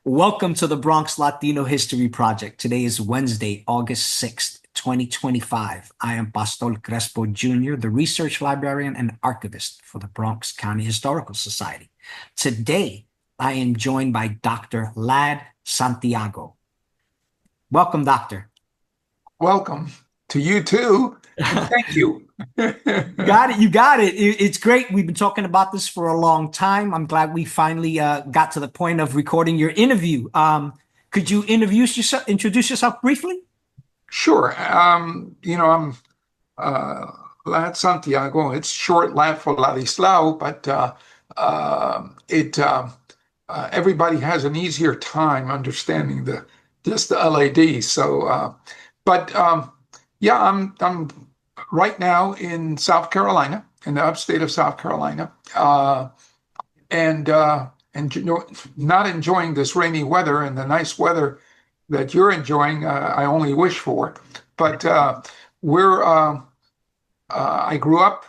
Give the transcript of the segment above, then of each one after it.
Welcome to the Bronx Latino History Project. Today is Wednesday, August 6th, 2025. I am Pastor Crespo Jr., the research librarian and archivist for the Bronx County Historical Society. Today, I am joined by Dr. Lad Santiago. Welcome, Doctor. Welcome to you too, and thank you. Got it. You got it. It's great. We've been talking about this for a long time. I'm glad we finally got to the point of recording your interview. Could you introduce yourself briefly? Sure. I'm Lad Santiago. It's short Lad for Ladislao, but everybody has an easier time understanding just the LAD. Yeah, I'm right now in South Carolina, in the upstate of South Carolina, not enjoying this rainy weather and the nice weather that you're enjoying. I only wish for, but I grew up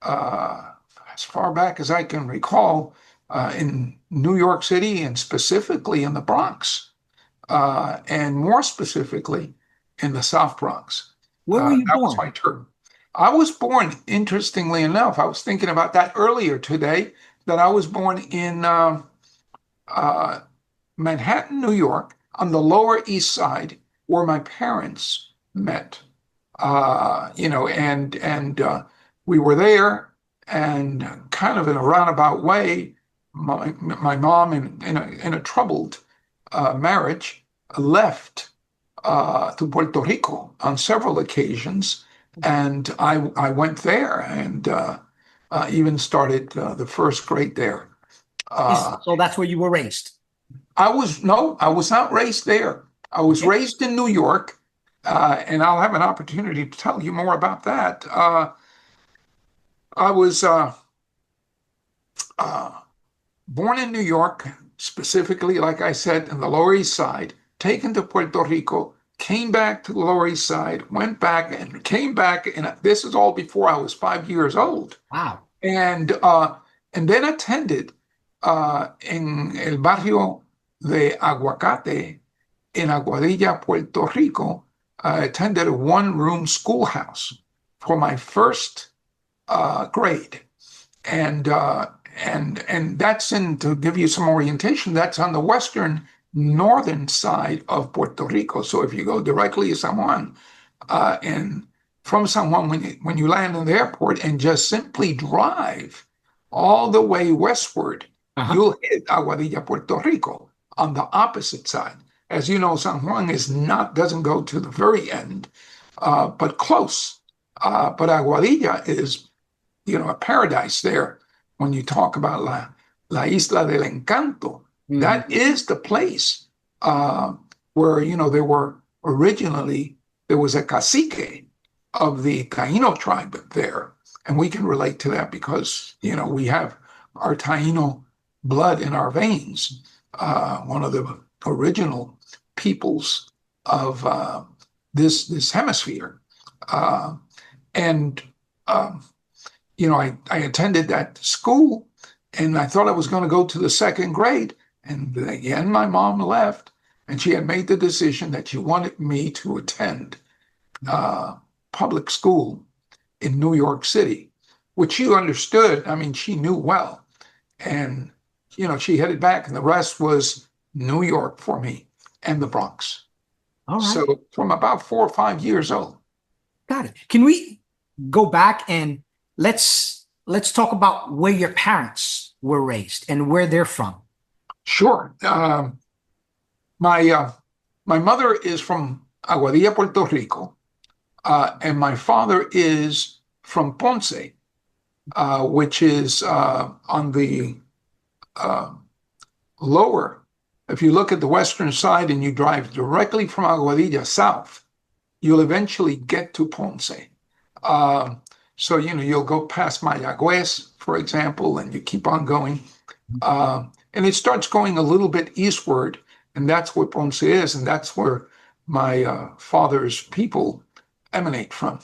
as far back as I can recall in New York City and specifically in the Bronx, and more specifically in the South Bronx. Where were you That was born? my term. I was born, interestingly enough, I was thinking about that earlier today, that I was born in Manhattan, New York, on the Lower East Side, where my parents met. We were there, and kind of in a roundabout way, my mom, in a troubled marriage, left to Puerto Rico on several occasions, and I went there and even started the first grade there. So that's where you were raised. I was not raised there. I was raised in New York, and I'll have an opportunity to tell you more about that. I was born in New York, specifically, like I said, in the Lower East Side, taken to Puerto Rico, came back to the Lower East Side, went back and came back, and this is all before I was 5 years old. Wow. And then attended in el Barrio de Aguacate in Aguadilla, Puerto Rico. I attended a one-room schoolhouse for my first grade, and that's to give you some orientation. That's on the western northern side of Puerto Rico. So if you go directly to San Juan, and from San Juan, when you land in the airport and just simply drive all the way westward, you'll hit Aguadilla, Puerto Rico on the opposite side. As you know, San Juan doesn't go to the very end, but close. But Aguadilla is, a paradise there. When you talk about la Isla del Encanto, that is the place where, there was a cacique of the Taíno tribe there. And we can relate to that because, we have our Taíno blood in our veins, one of the original peoples of this hemisphere. I attended that school, and I thought I was going to go to the second grade. And again, my mom left, and she had made the decision that she wanted me to attend public school in New York City, which she understood. I mean, she knew well. And, she headed back, and the rest was New York for me and the Bronx. All right. So from about 4 or 5 years old. Got it. Can we go back and let's talk about where your parents were raised and where they're from? Sure. My mother is from Aguadilla, Puerto Rico, and my father is from Ponce, which is on the lower. If you look at the western side and you drive directly from Aguadilla south, you'll eventually get to Ponce. So, you'll go past Mayagüez, for example, and you keep on going. And it starts going a little bit eastward, and that's where Ponce is, and that's where my father's people emanate from.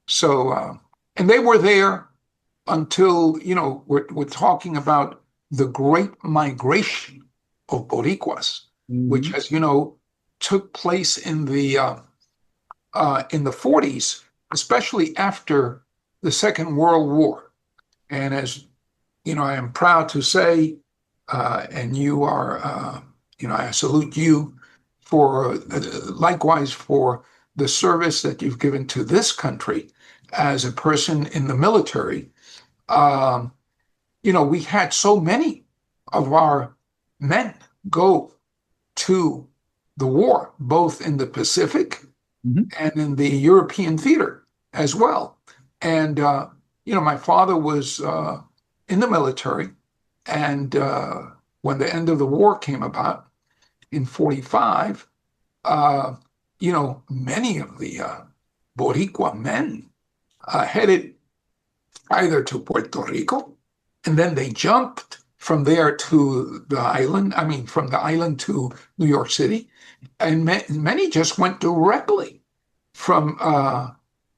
So, and they were there until, we're talking about the Great Migration of Boricuas, which, Mhm. as you know, took place in the 40s, especially after the Second World War. And as you know, I am proud to say, and you are, I salute you for likewise for the service that you've given to this country as a person in the military. Um, we had so many of our men go to the war, both in the Pacific Mhm. and in the European theater as well. And, my father was in the military. And when the end of the war came about in 45, uh, many of the Boricua men headed either to Puerto Rico, and then they jumped from there to the island. I mean, from the island to New York City. And many just went directly from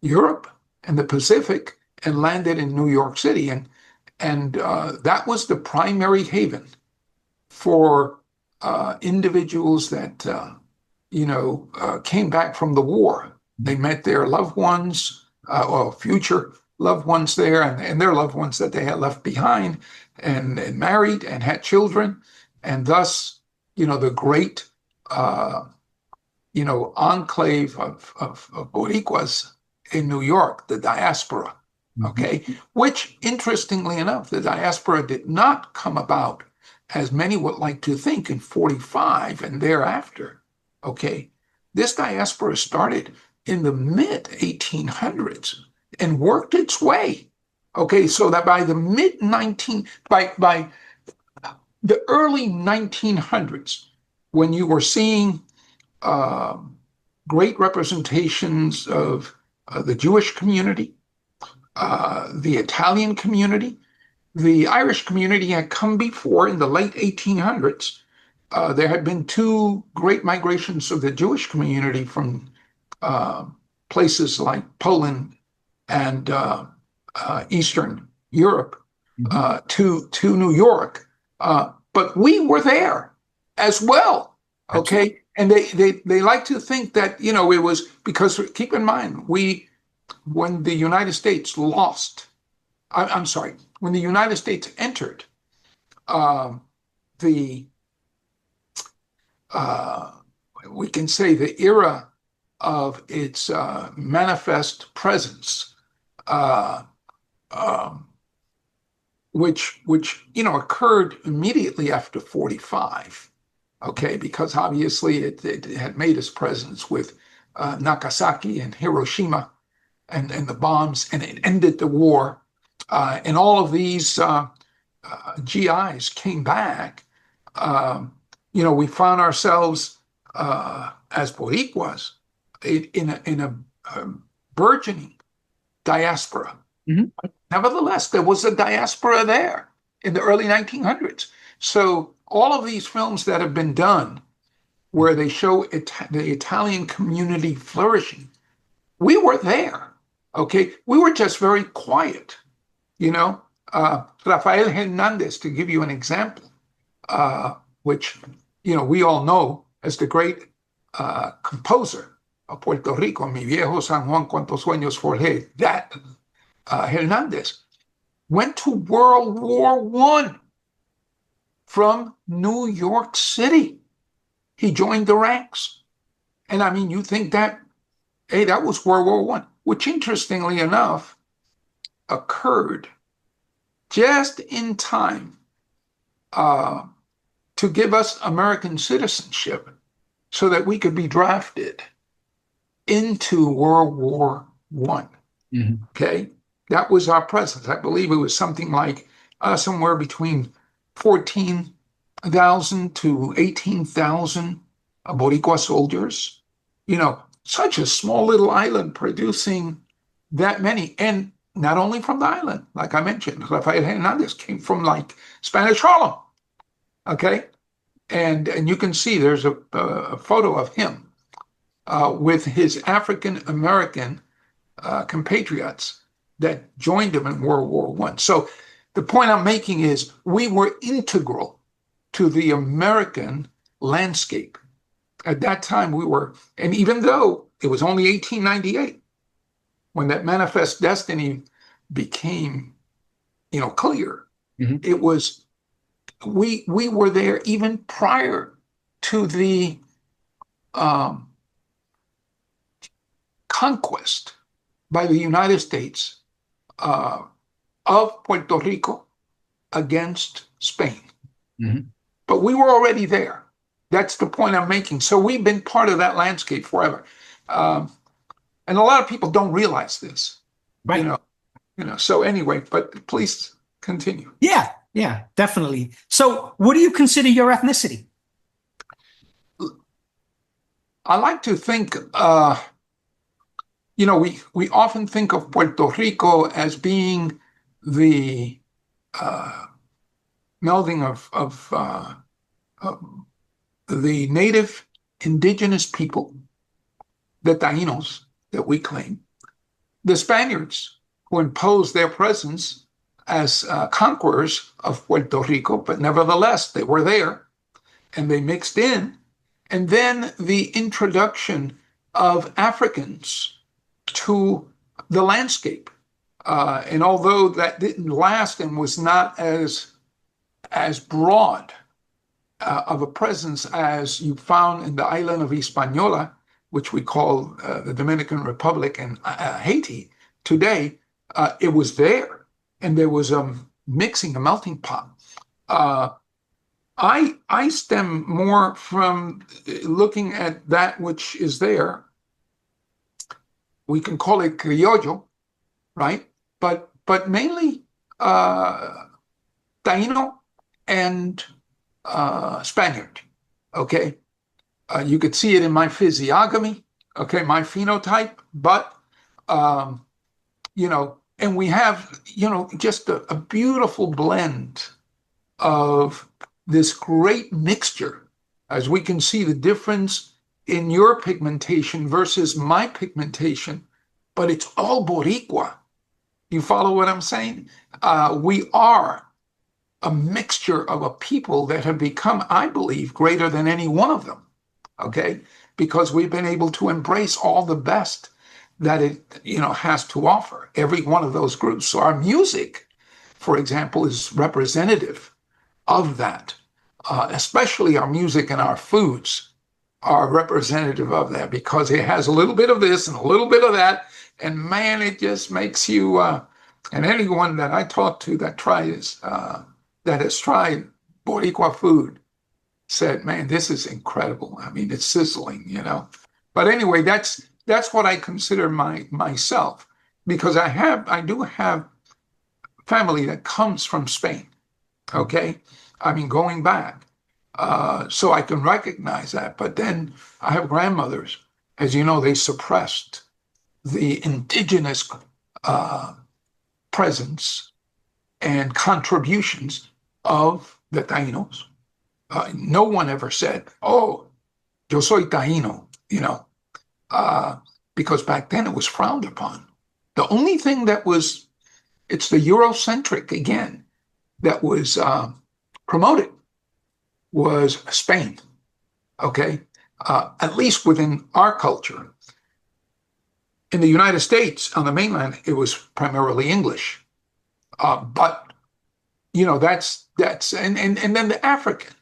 Europe and the Pacific and landed in New York City. And that was the primary haven for individuals that, came back from the war. They met their loved ones or future loved ones there and their loved ones that they had left behind and married and had children. And thus, the great, enclave of Boricuas in New York, the diaspora, Mhm. okay, which interestingly enough, the diaspora did not come about as many would like to think in 45 and thereafter, okay. This diaspora started in the mid 1800s and worked its way, okay, so that by the mid 19 by the early 1900s, when you were seeing uh, great representations of the Jewish community, the Italian community. The Irish community had come before in the late 1800s. There had been two great migrations of the Jewish community from uh, places like Poland and Eastern Europe Mhm. to New York. But we were there as well. That's right. Okay. And they like to think that, it was because keep in mind, when the United States lost, I'm sorry, when the United States entered um, the, uh, we can say the era of its manifest presence, uh, um, which occurred immediately after 45. Okay, because obviously it had made its presence with Nagasaki and Hiroshima and the bombs, and it ended the war. And all of these GIs came back. Um, we found ourselves as Boricuas in a burgeoning diaspora. Mhm. Nevertheless, there was a diaspora there in the early 1900s. So all of these films that have been done where they show the Italian community flourishing, we were there. Okay, we were just very quiet. You know, Rafael Hernandez, to give you an example, which we all know as the great composer of Puerto Rico, Mi viejo San Juan, cuantos sueños forjé. That Hernandez went to World War One from New York City. He joined the ranks, and I mean, you think that, hey, that was World War One, which interestingly enough occurred just in time uh, to give us American citizenship so that we could be drafted into World War One. Mhm. Okay, that was our presence. I believe it was something like somewhere between 14,000 to 18,000 Boricua soldiers. Such a small little island producing that many, and not only from the island, like I mentioned, Rafael Hernandez came from like Spanish Harlem. Okay, and you can see there's a photo of him with his African American compatriots that joined him in World War One. So the point I'm making is we were integral to the American landscape. At that time, and even though it was only 1898 when that manifest destiny became, clear, it was, we were there even prior to the conquest by the United States of Puerto Rico against Spain. But we were already there. That's the point I'm making. So we've been part of that landscape forever. And a lot of people don't realize this, Right. So anyway, but please continue. Yeah, definitely. So what do you consider your ethnicity? I like to think, we often think of Puerto Rico as being the melding of the native indigenous people, the Taínos that we claim, the Spaniards who imposed their presence as conquerors of Puerto Rico, but nevertheless, they were there and they mixed in. And then the introduction of Africans to the landscape. And although that didn't last and was not as broad of a presence as you found in the island of Hispaniola, which we call the Dominican Republic and Haiti today, it was there. And there was a mixing, a melting pot. I stem more from looking at that which is there. We can call it criollo, right? But mainly Taíno and Spaniard, okay? You could see it in my physiognomy, okay, my phenotype, but, and we have, just a beautiful blend of this great mixture, as we can see the difference in your pigmentation versus my pigmentation, but it's all Boricua. You follow what I'm saying? We are a mixture of a people that have become, I believe, greater than any one of them, okay? Because we've been able to embrace all the best that it, has to offer, every one of those groups. So our music, for example, is representative of that, especially our music and our foods are representative of that, because it has a little bit of this and a little bit of that, and man, it just makes you, and anyone that I talk to that has tried Boricua food said, man, this is incredible. I mean, it's sizzling, But anyway, that's what I consider myself, because I do have family that comes from Spain, okay? I mean, going back. So I can recognize that. But then I have grandmothers, as you know, they suppressed the indigenous presence and contributions of the Taínos. No one ever said, oh, yo soy Taíno, because back then it was frowned upon. The only thing it's the Eurocentric again, that was promoted was Spain, okay? At least within our culture. In the United States, on the mainland, it was primarily English. But, that's and then the African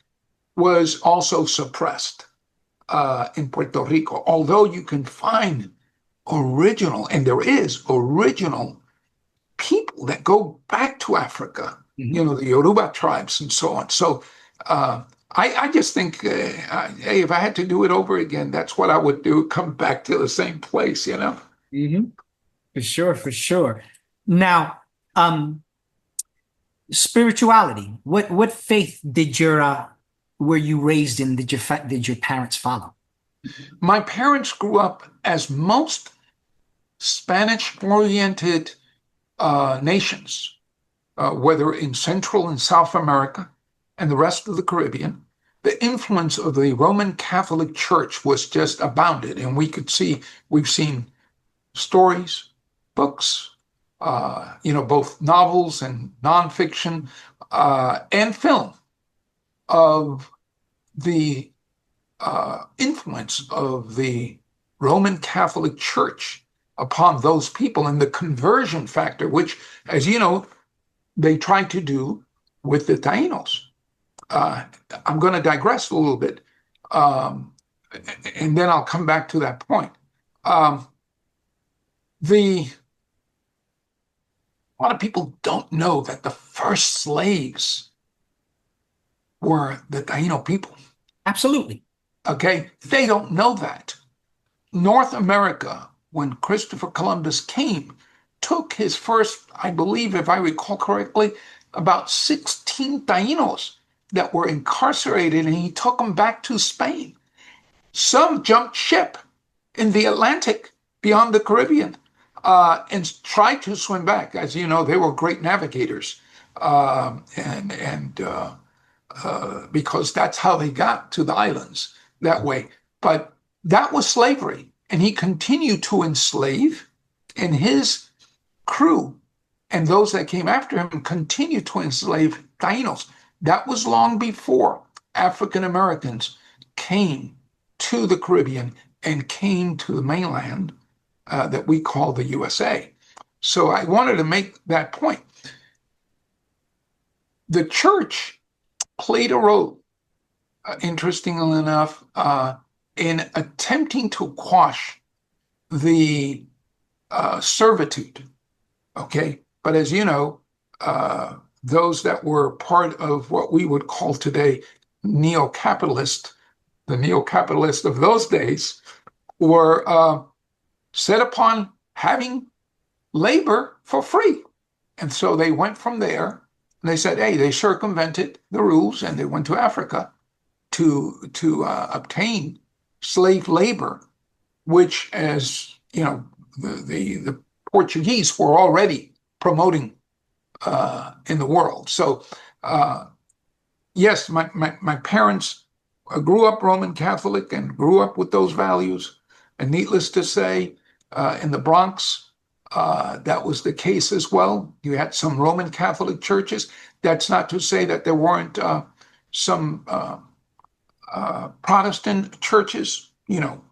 was also suppressed in Puerto Rico, although you can find original, and there is original people that go back to Africa, the Yoruba tribes and so on. So I just think, hey, if I had to do it over again, that's what I would do, come back to the same place, For sure. Now, spirituality, what faith were you raised in? Did your parents follow? My parents grew up as most Spanish-oriented nations, whether in Central and South America and the rest of the Caribbean. The influence of the Roman Catholic Church was just abounded, and we've seen stories, books, both novels and nonfiction, and film of the influence of the Roman Catholic Church upon those people and the conversion factor, which, as you know, they tried to do with the Taínos. I'm going to digress a little bit, and then I'll come back to that point. A lot of people don't know that the first slaves were the Taíno people. Absolutely. Okay, they don't know that. North America, when Christopher Columbus came, took his first, I believe, if I recall correctly, about 16 Taínos that were incarcerated, and he took them back to Spain. Some jumped ship in the Atlantic beyond the Caribbean and tried to swim back. As you know, they were great navigators, because that's how they got to the islands that way. But that was slavery, and he continued to enslave, and his crew and those that came after him continued to enslave Taínos. That was long before African Americans came to the Caribbean and came to the mainland that we call the USA. So I wanted to make that point. The church played a role, interestingly enough, in attempting to quash the servitude. Okay, but as you know, those that were part of what we would call today neo-capitalist, the neo-capitalists of those days were set upon having labor for free. And so they went from there, and they said, hey, they circumvented the rules, and they went to Africa to obtain slave labor, which, as you know, the Portuguese were already promoting in the world. So, yes, my parents grew up Roman Catholic and grew up with those values. And needless to say, in the Bronx, that was the case as well. You had some Roman Catholic churches. That's not to say that there weren't some Protestant churches, you know,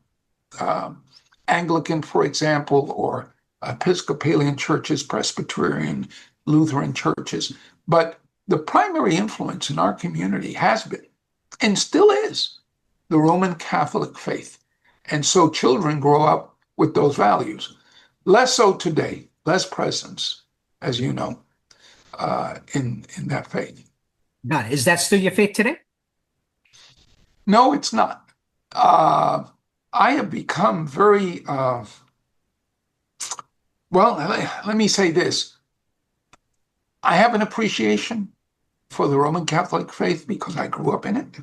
Anglican, for example, or Episcopalian churches, Presbyterian, Lutheran churches. But the primary influence in our community has been, and still is, the Roman Catholic faith. And so children grow up with those values. Less so today, less presence, as you know, in that faith. Got it. Is that still your faith today? No, it's not. I have become very, well, let me say this. I have an appreciation for the Roman Catholic faith because I grew up in it.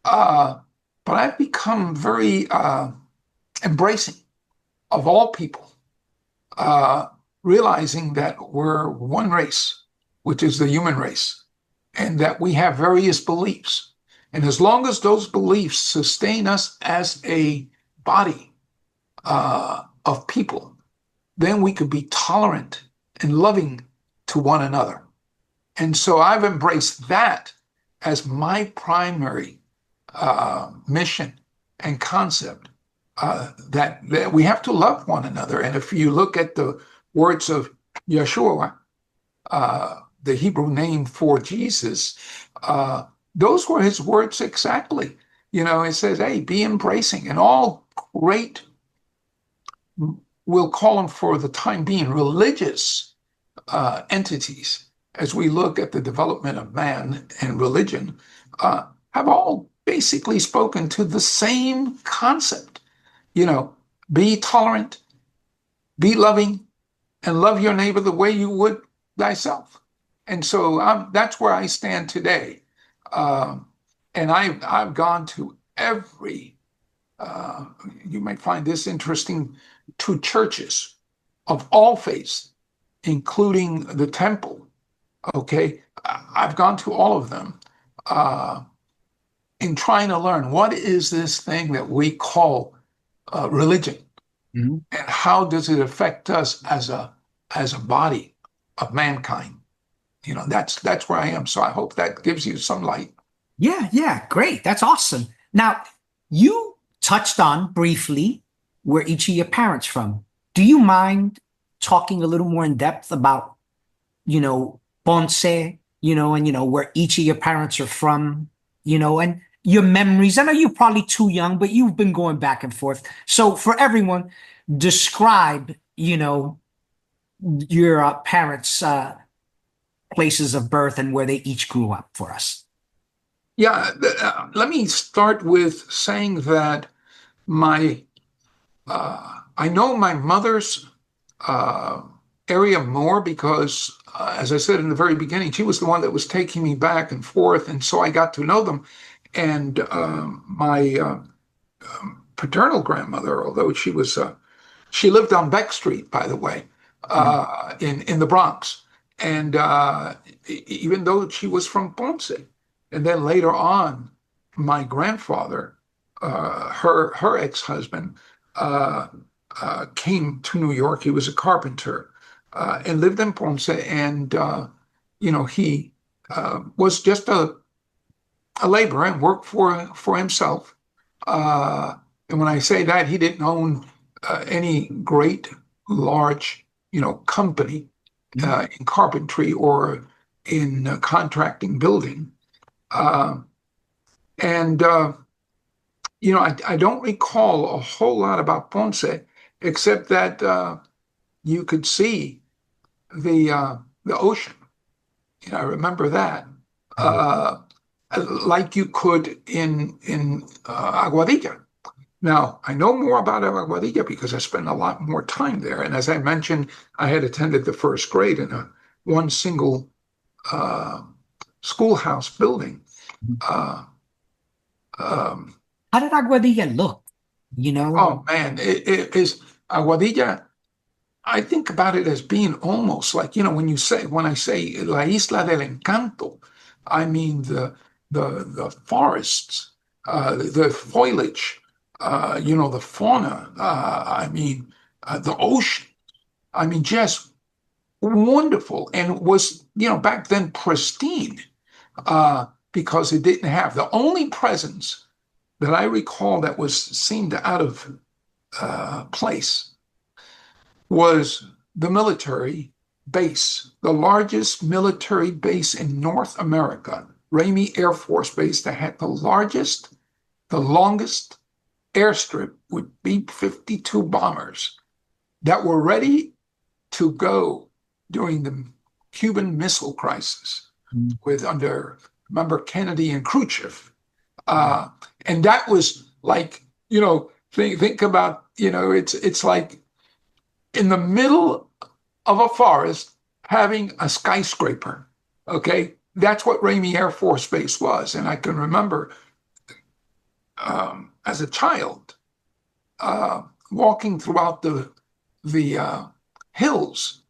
But I've become very embracing of all people, realizing that we're one race, which is the human race, and that we have various beliefs. And as long as those beliefs sustain us as a body of people, then we could be tolerant and loving to one another. And so I've embraced that as my primary mission and concept, that we have to love one another. And if you look at the words of Yeshua, the Hebrew name for Jesus, those were his words exactly. You know, it says, hey, be embracing. And all great, we'll call them for the time being, religious entities, as we look at the development of man and religion, have all basically spoken to the same concept. You know, be tolerant, be loving, and love your neighbor the way you would thyself. And so that's where I stand today. And I've gone to every, you might find this interesting, to churches of all faiths, including the temple. Okay, I've gone to all of them in trying to learn what is this thing that we call religion, Mm-hmm. and how does it affect us as a body of mankind. You know, that's where I am. So I hope that gives you some light. Yeah, yeah, great. That's awesome. Now, you touched on briefly where each of your parents from. Do you mind talking a little more in depth about, Ponce, and where each of your parents are from, and your memories? I know you're probably too young, but you've been going back and forth. So for everyone, describe, your parents' places of birth and where they each grew up for us. Yeah, let me start with saying that my I know my mother's uh, area more because, as I said in the very beginning, she was the one that was taking me back and forth, and so I got to know them. And my paternal grandmother, although she lived on Beck Street, by the way, Mhm. in the Bronx, and even though she was from Ponce, and then later on, my grandfather, her ex-husband, uh, came to New York. He was a carpenter and lived in Ponce, and he was just a laborer and worked for himself. Uh, and when I say that, he didn't own any great, large, company Mhm. in carpentry or in contracting building. Uh, and I don't recall a whole lot about Ponce, except that you could see the ocean. I remember that, uh, like you could in Aguadilla. Now, I know more about Aguadilla because I spent a lot more time there. And as I mentioned, I had attended the first grade in one single uh, schoolhouse building. Uh, um, How did Aguadilla look? You know? oh man, it is Aguadilla. I think about it as being almost like, when I say La Isla del Encanto, I mean the forests, the foliage, the fauna, the ocean. I mean, just wonderful. And was, back then pristine, because it didn't have the only presence that I recall that was seemed out of place was the military base, the largest military base in North America, Ramey Air Force Base, that had the longest airstrip with B-52 bombers that were ready to go during the Cuban Missile Crisis Mhm. remember, Kennedy and Khrushchev. Uh, and that was like, think about, it's like in the middle of a forest having a skyscraper. Okay. That's what Ramey Air Force Base was. And I can remember as a child uh, walking throughout the hills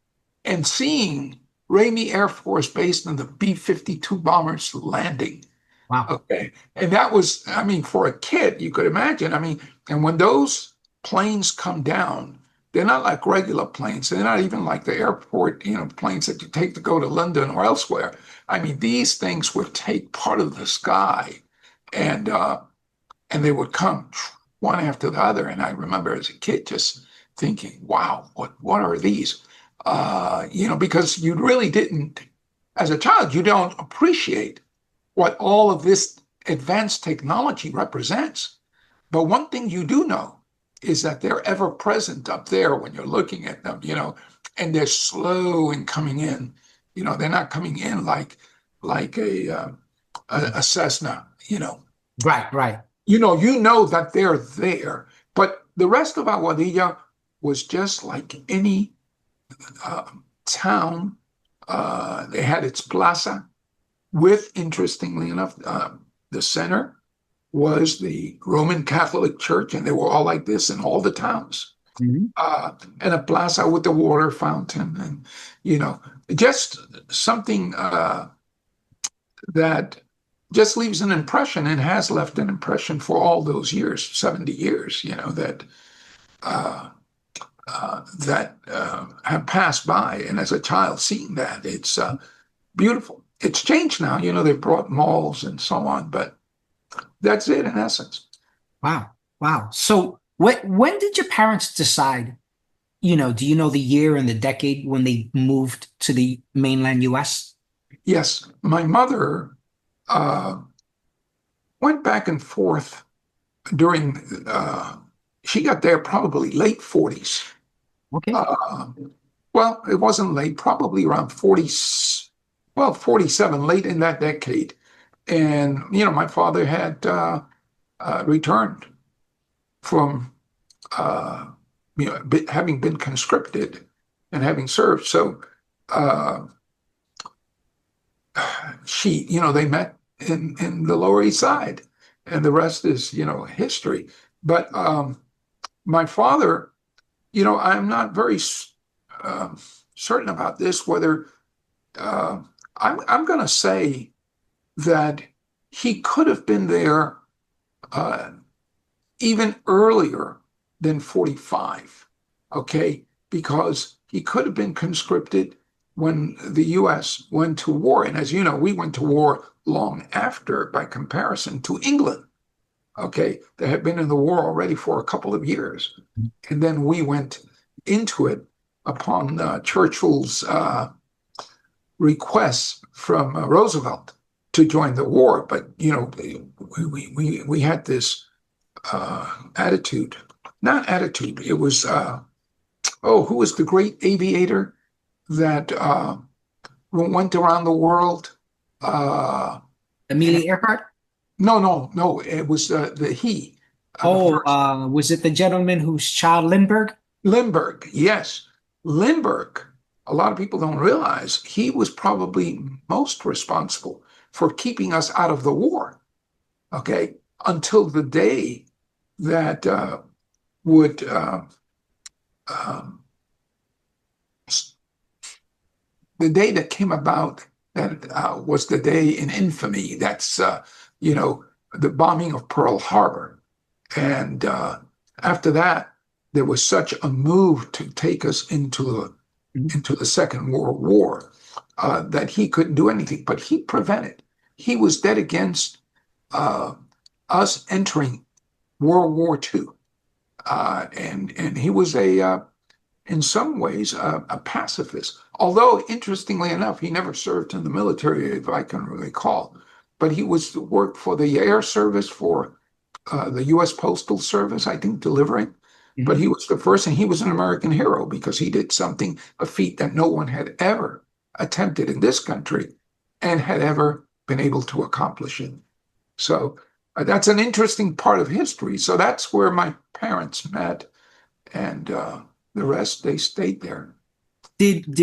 and seeing Ramey Air Force Base and the B-52 bombers landing. Wow. Okay. And that was, I mean, for a kid, you could imagine. I mean, and when those planes come down, they're not like regular planes. They're not even like the airport, planes that you take to go to London or elsewhere. I mean, these things would take part of the sky and and they would come one after the other. And I remember as a kid just thinking, wow, what are these? Because you really didn't, as a child, you don't appreciate what all of this advanced technology represents. But one thing you do know is that they're ever present up there when you're looking at them, and they're slow in coming in. They're not coming in like a Cessna. Right, right. You know that they're there. But the rest of Aguadilla was just like any uh, town. They had its plaza with, interestingly enough, the center was the Roman Catholic Church, and they were all like this in all the towns. Mhm. And a plaza with the water fountain, and you know, just something that just leaves an impression and has left an impression for all those years, 70 years, uh, that have passed by. And as a child seeing that, it's beautiful. It's changed now. They've brought malls and so on, but that's it in essence. Wow. Wow. So when did your parents decide, do you know the year and the decade when they moved to the mainland US? Yes, my mother uh, went back and forth during, she got there probably late 40s. Okay. Uh, well, it wasn't late, probably around 40, well, 47, late in that decade. And, my father had returned from, having been conscripted and having served. So uh, they met in the Lower East Side, and the rest is, history. But my father, I'm not very uh, certain about this, whether I'm going to say that he could have been there uh, even earlier than 45, okay? Because he could have been conscripted when the U.S. went to war. And as you know, we went to war long after, by comparison, to England, okay? They had been in the war already for a couple of years. And then we went into it upon Churchill's requests from Roosevelt to join the war. But, we had this attitude, not attitude, it was, who was the great aviator that went around the world? Amelia Earhart? No, it was he. Was it the gentleman whose child Lindbergh? Lindbergh, yes. Lindbergh, a lot of people don't realize he was probably most responsible for keeping us out of the war, okay, until the day that would um, the day that came about, that was the day in infamy. That's the bombing of Pearl Harbor, and after that, there was such a move to take us into the Second World War that he couldn't do anything. But he prevented. He was dead against us entering World War II. And he was in some ways, a pacifist. Although, interestingly enough, he never served in the military, if I can recall. But he worked for the air service, for the U.S. Postal Service, I think, delivering. But he was the first, and he was an American hero because he did something, a feat that no one had ever attempted in this country and had ever been able to accomplish it. So that's an interesting part of history. So that's where my parents met, and the rest, they stayed there. Did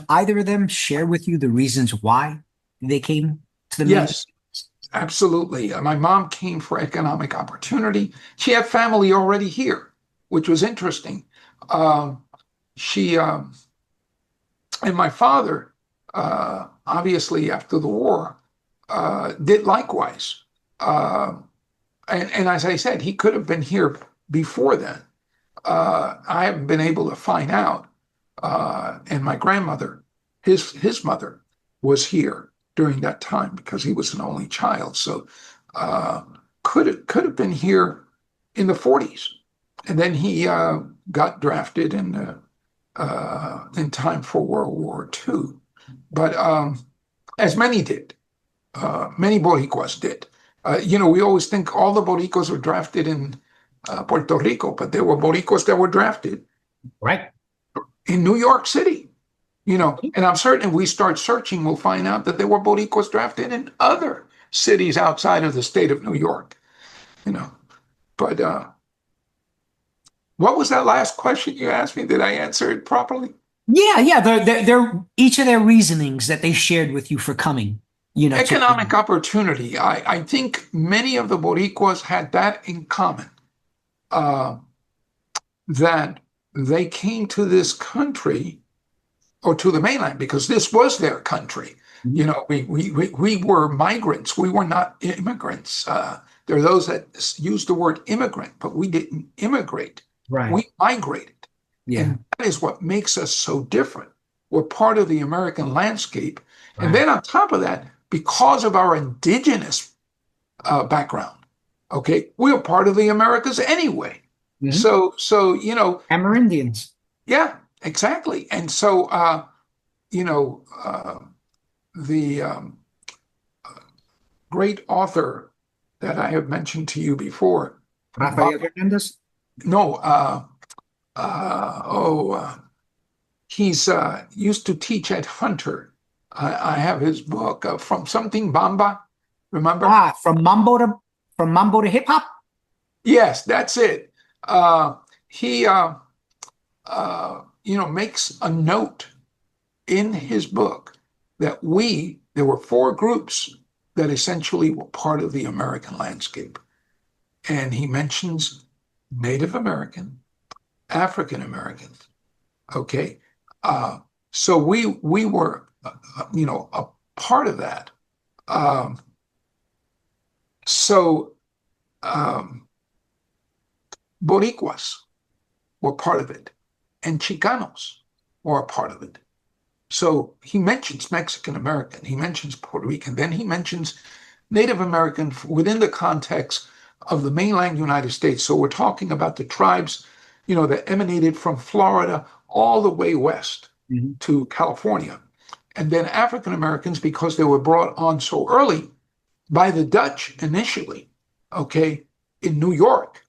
either of them share with you the reasons why they came to the main? Yes, absolutely. My mom came for economic opportunity. She had family already here, which was interesting. She and my father, obviously after the war, did likewise. And as I said, he could have been here before then. I haven't been able to find out. And my grandmother, his mother, was here during that time because he was an only child. So could have been here in the 40s. And then he got drafted in time for World War II. But as many did, many Boricuas did. We always think all the Boricuas were drafted in Puerto Rico, but there were Boricuas that were drafted Right. in New York City, and I'm certain if we start searching, we'll find out that there were Boricuas drafted in other cities outside of the state of New York, you know. But what was that last question you asked me? Did I answer it properly? Yeah, yeah. They're each of their reasonings that they shared with you for coming, Economic opportunity. I think many of the Boricuas had that in common, uh, that they came to this country or to the mainland because this was their country. We were migrants. We were not immigrants. There are those that use the word immigrant, but we didn't immigrate. Right. We migrated. Yeah. And that is what makes us so different. We're part of the American landscape, And then on top of that, because of our indigenous background, okay, we are part of the Americas anyway. So Amerindians. yeah, exactly. And so the great author that I have mentioned to you before, Rafael Hernandez. no, he's used to teach at Hunter. I have his book from something Bamba. Remember? From mambo to hip hop. Yes, that's it. He makes a note in his book that there were four groups that essentially were part of the American landscape. And he mentions Native American, African Americans. Okay. So we were, a part of that. Boricuas were part of it, and Chicanos were a part of it. So he mentions Mexican American, he mentions Puerto Rican, then he mentions Native American within the context of the mainland United States. So we're talking about the tribes, that emanated from Florida all the way west to California. And then African Americans, because they were brought on so early by the Dutch initially, okay, in New York.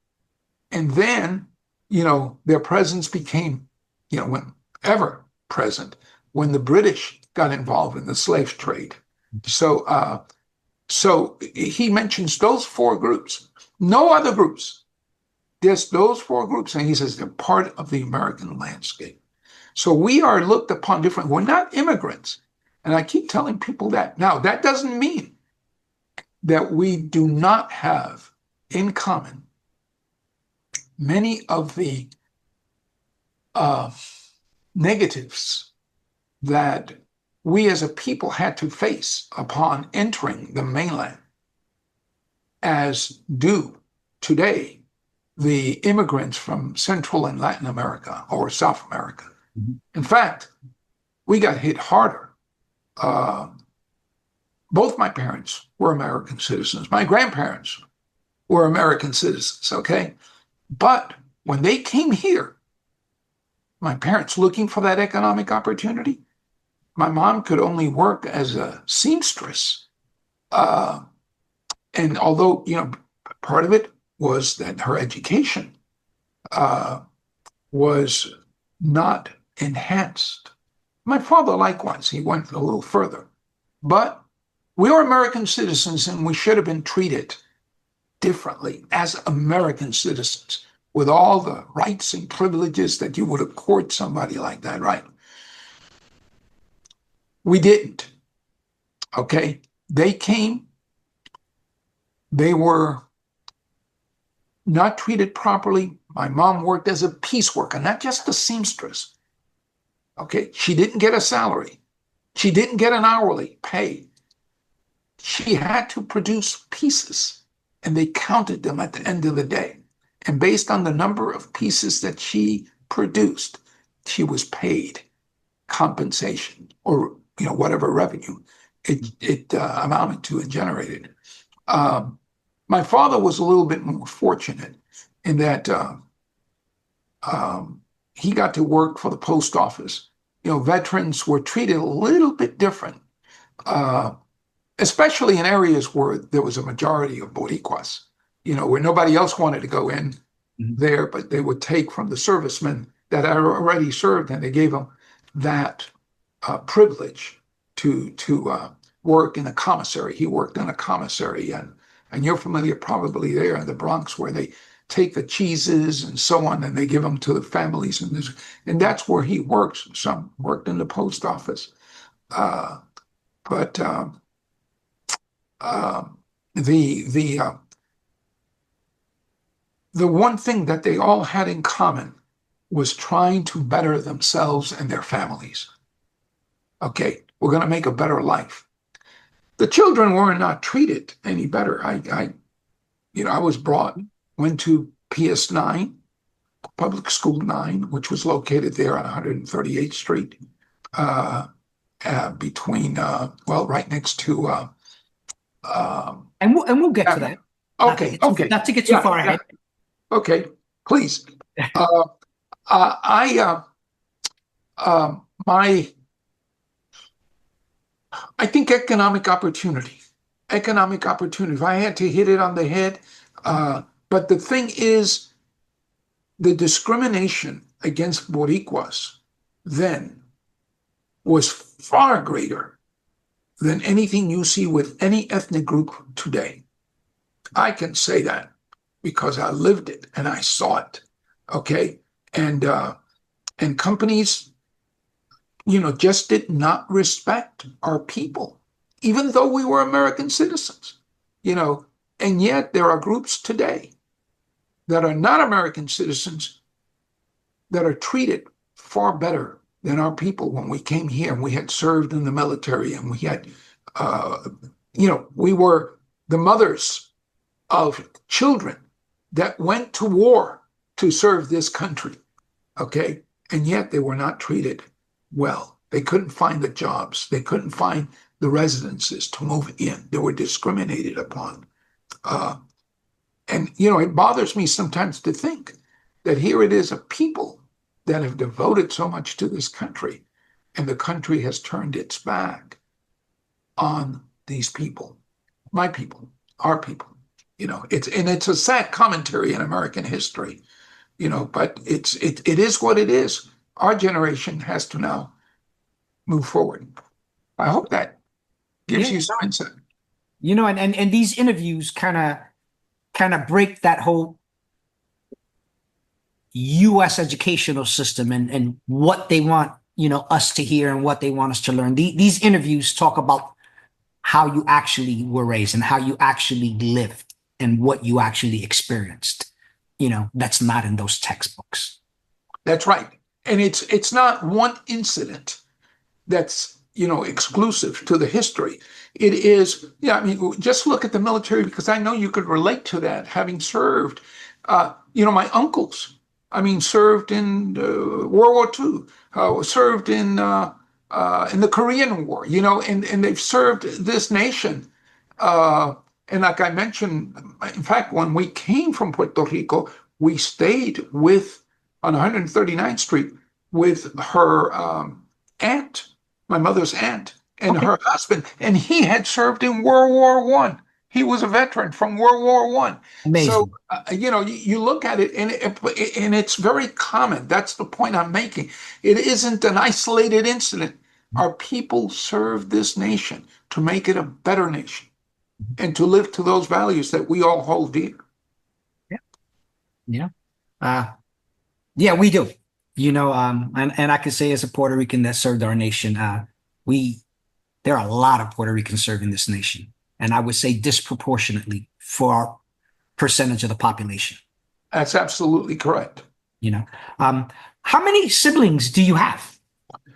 And then, their presence became, whenever present, when the British got involved in the slave trade. So he mentions those four groups, no other groups, just those four groups. And he says they're part of the American landscape. So we are looked upon different. We're not immigrants. And I keep telling people that. Now, that doesn't mean that we do not have in common many of the negatives that we as a people had to face upon entering the mainland, as do today the immigrants from Central and Latin America or South America. In fact, we got hit harder. Both my parents were American citizens. My grandparents were American citizens, okay? But when they came here, my parents looking for that economic opportunity, my mom could only work as a seamstress. And although, part of it was that her education was not enhanced. My father, likewise, he went a little further. But we are American citizens, and we should have been treated differently as American citizens, with all the rights and privileges that you would accord somebody like that, right? We didn't. Okay? They came, they were not treated properly. My mom worked as a piece worker, not just a seamstress. Okay? She didn't get a salary. She didn't get an hourly pay. She had to produce pieces, and they counted them at the end of the day. And based on the number of pieces that she produced, she was paid compensation, or whatever revenue it amounted to and generated. My father was a little bit more fortunate in that he got to work for the post office. Veterans were treated a little bit different, especially in areas where there was a majority of Boricuas, where nobody else wanted to go in there, but they would take from the servicemen that had already served, and they gave them that privilege to work in a commissary. He worked in a commissary, and you're familiar probably there in the Bronx, where they take the cheeses and so on, and they give them to the families, and that's where he works. Some worked in the post office, but the one thing that they all had in common was trying to better themselves and their families. Okay, we're going to make a better life. The children were not treated any better. I went to PS 9, Public School 9, which was located there on 138th Street. between, well, right next to, And we'll get to that. okay, okay. Not to get too Yeah, far yeah. ahead. Okay, please. Uh, I my I think economic opportunity. If I had to hit it on the head, but the thing is, the discrimination against Boricuas then was far greater than anything you see with any ethnic group today. I can say that because I lived it and I saw it. Okay, and companies, just did not respect our people, even though we were American citizens, you know, and yet there are groups today that are not American citizens that are treated far better than our people when we came here and we had served in the military and we had, uh, we were the mothers of children that went to war to serve this country. Okay. And yet they were not treated well. They couldn't find the jobs. They couldn't find the residences to move in. They were discriminated upon. And it bothers me sometimes to think that here it is a people that have devoted so much to this country, and the country has turned its back on these people, my people, our people. It's a sad commentary in American history, but it is what it is. Our generation has to now move forward. I hope that gives Yeah. you some insight. And these interviews kind of break that whole U.S. educational system and what they want, us to hear and what they want us to learn. These interviews talk about how you actually were raised and how you actually lived and what you actually experienced. That's not in those textbooks. That's right. And it's not one incident that's exclusive to the history. It is, yeah. I mean, just look at the military because I know you could relate to that, having served. My uncles, I mean, served in World War II, served in the Korean War. And they've served this nation. And like I mentioned, in fact, when we came from Puerto Rico, we stayed on 139th Street with her aunt, my mother's aunt, and Okay. her husband, and he had served in World War One. He was a veteran from World War One. So Amazing. you look at it, and it's very common. That's the point I'm making. It isn't an isolated incident. Our people served this nation to make it a better nation and to live to those values that we all hold dear. Yeah. Yeah. Yeah, we do. And I can say as a Puerto Rican that served our nation, we there are a lot of Puerto Ricans serving this nation, and I would say disproportionately for our percentage of the population. That's absolutely correct. You know, um, how many siblings do you have?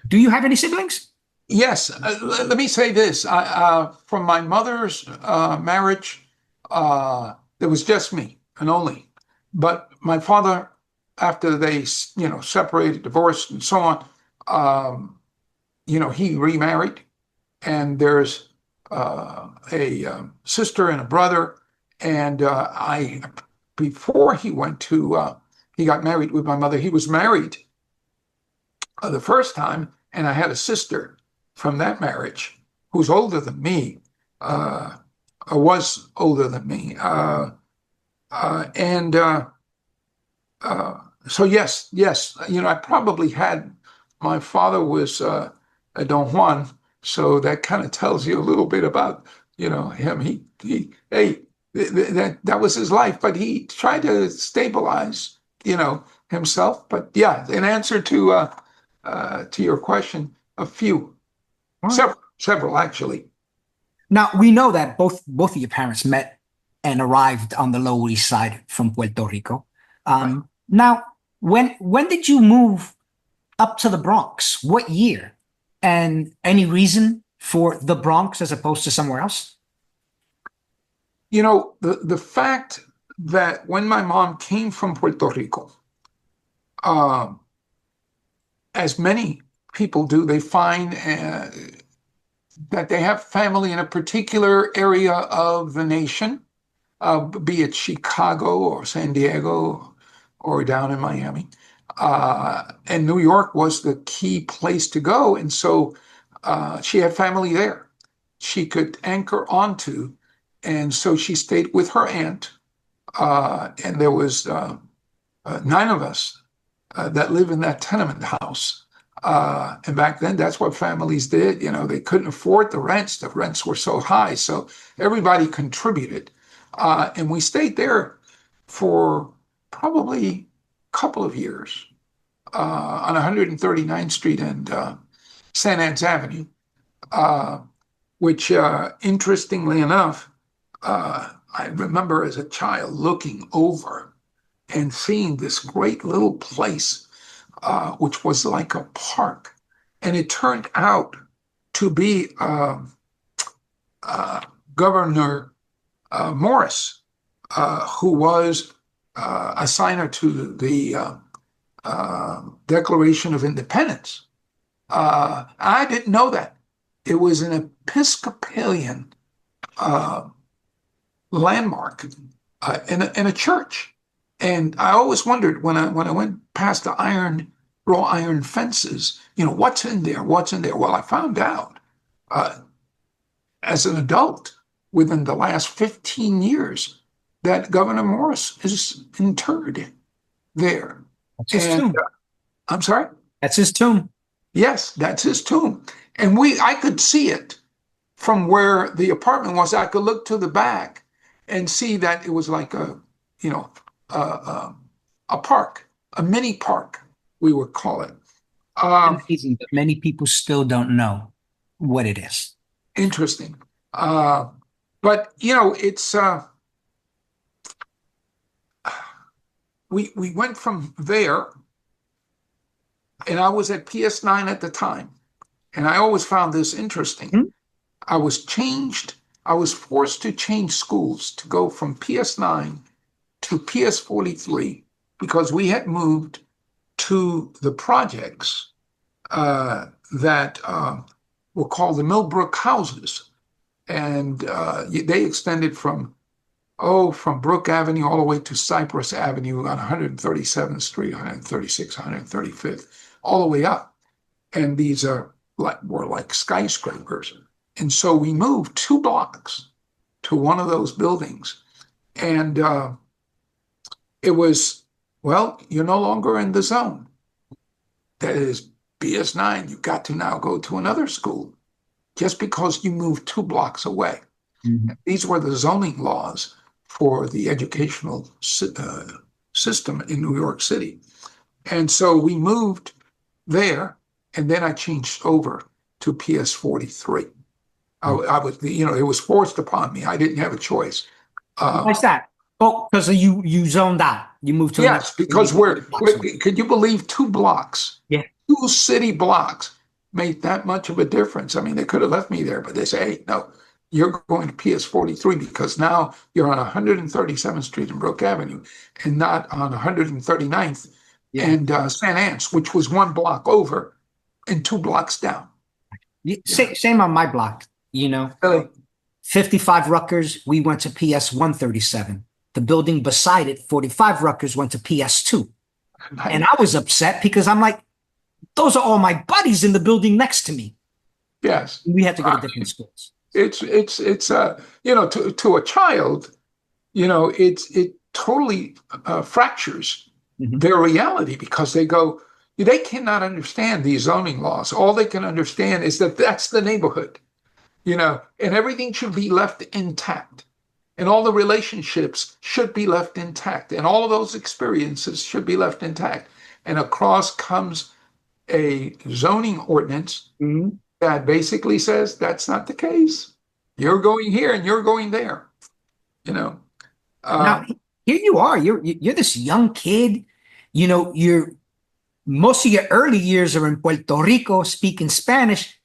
Do you have any siblings? Yes, let me say this. From my mother's marriage, there was just me and only. But my father, after they, separated, divorced, and so on, he remarried, and there's a sister and a brother. And before he got married with my mother, he was married the first time, and I had a sister from that marriage who's older than me, was older than me. And so, yes, I probably had, my father was a Don Juan, so that kind of tells you a little bit about, him. Hey, that was his life, but he tried to stabilize, himself. But yeah, in answer to your question, a few, All right. several actually. Now we know that both of your parents met and arrived on the Lower East Side from Puerto Rico. Right. Now, when did you move up to the Bronx? What year? And any reason for the Bronx as opposed to somewhere else? The fact that when my mom came from Puerto Rico, um, as many people do. They find that they have family in a particular area of the nation, be it Chicago or San Diego or down in Miami. And New York was the key place to go. And so she had family there she could anchor onto. And so she stayed with her aunt. And there was 9 of us that live in that tenement house. And back then, that's what families did. You know, they couldn't afford the rents. The rents were so high. So everybody contributed. And we stayed there for probably a couple of years on 139th Street and St. Anne's Avenue, which, interestingly enough, I remember as a child looking over and seeing this great little place, which was like a park. And it turned out to be Governor Morris, who was a signer to the Declaration of Independence. I didn't know that. It was an Episcopalian landmark in a church. And I always wondered when I went past the raw iron fences, you know, what's in there? What's in there? Well, I found out as an adult within the last 15 years that Governor Morris is interred there. That's his tomb. I'm sorry? That's his tomb. Yes, that's his tomb. And I could see it from where the apartment was. I could look to the back and see that it was like a park, a mini park, we would call it. Amazing, but many people still don't know what it is. Interesting. But, you know, it's, we went from there, and I was at PS9 at the time, and I always found this interesting. Mm-hmm. I was forced to change schools to go from PS9 to PS43 because we had moved to the projects that were called the Millbrook houses. And they extended from Brook Avenue all the way to Cypress Avenue on 137th Street, 136th, 135th, all the way up. And these were like skyscrapers. And so we moved 2 blocks to one of those buildings. And it was, well, you're no longer in the zone. That is BS9. You've got to now go to another school just because you moved 2 blocks away. Mm-hmm. These were the zoning laws for the educational system in New York City. And so we moved there, and then I changed over to PS43. I was, you know, it was forced upon me. I didn't have a choice. Why's that? Oh, because you zoned out. You moved to yes, because could you believe 2 blocks? Yeah, 2 city blocks made that much of a difference. I mean, they could have left me there, but they say, hey, no, you're going to PS43 because now you're on 137th Street and Brook Avenue and not on 139th and St. Anne's, which was 1 block over and 2 blocks down. Same on my block, you know. Really? 55 Rutgers, we went to PS 137. The building beside it, 45 Rutgers, went to PS2. Nice. And I was upset because I'm like, those are all my buddies in the building next to me. Yes. We had to go to different schools. It's you know, to a child, you know, it totally fractures their reality because they cannot understand these zoning laws. All they can understand is that that's the neighborhood, you know, and everything should be left intact. And all the relationships should be left intact. And all of those experiences should be left intact. And across comes a zoning ordinance that basically says that's not the case. You're going here and you're going there, you know. Now, here you are. You're this young kid. You know, most of your early years are in Puerto Rico speaking Spanish.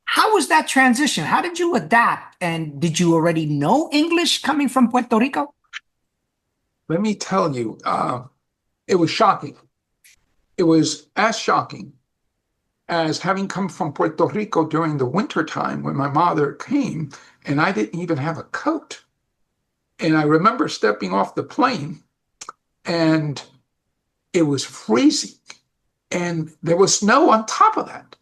How was that transition? How did you adapt? And did you already know English coming from Puerto Rico? Let me tell you, it was shocking. It was as shocking as having come from Puerto Rico during the winter time when my mother came, and I didn't even have a coat. And I remember stepping off the plane, and it was freezing, and there was snow on top of that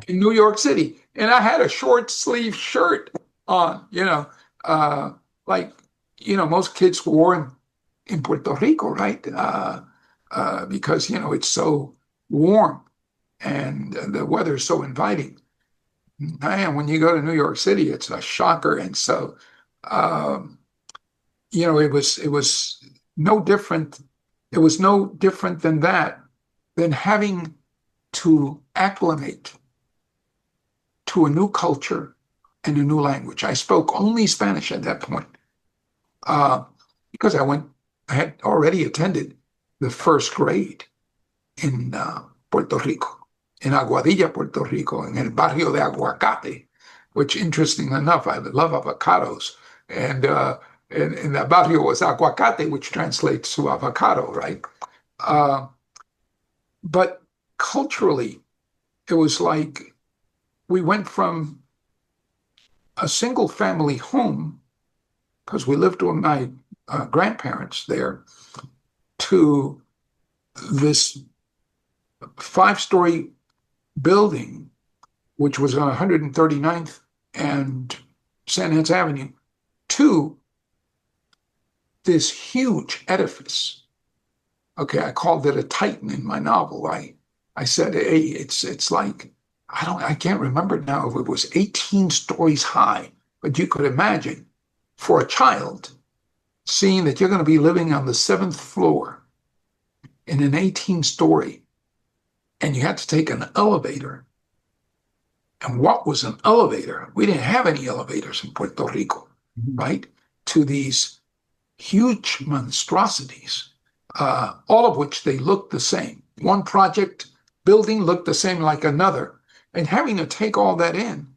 in New York City. And I had a short sleeve shirt on, like, most kids wore in Puerto Rico, right? Because, it's so warm and the weather is so inviting. Man, when you go to New York City, it's a shocker. And so, it was no different. It was no different than that, than having to acclimate to a new culture and a new language. I spoke only Spanish at that point, because I had already attended the first grade in Puerto Rico, in Aguadilla, Puerto Rico, in el Barrio de Aguacate, which, interesting enough, I love avocados. And the barrio was Aguacate, which translates to avocado, right? But culturally, it was like we went from a single family home, because we lived with my grandparents there, to this 5-story building, which was on 139th and San Hans Avenue, to this huge edifice. Okay, I called it a Titan in my novel. I said, hey, it's like, I can't remember now if it was 18 stories high, but you could imagine, for a child, seeing that you're going to be living on the 7th floor in an 18-story, and you had to take an elevator. And what was an elevator? We didn't have any elevators in Puerto Rico, right? To these huge monstrosities, all of which they looked the same. One project building looked the same like another, and having to take all that in.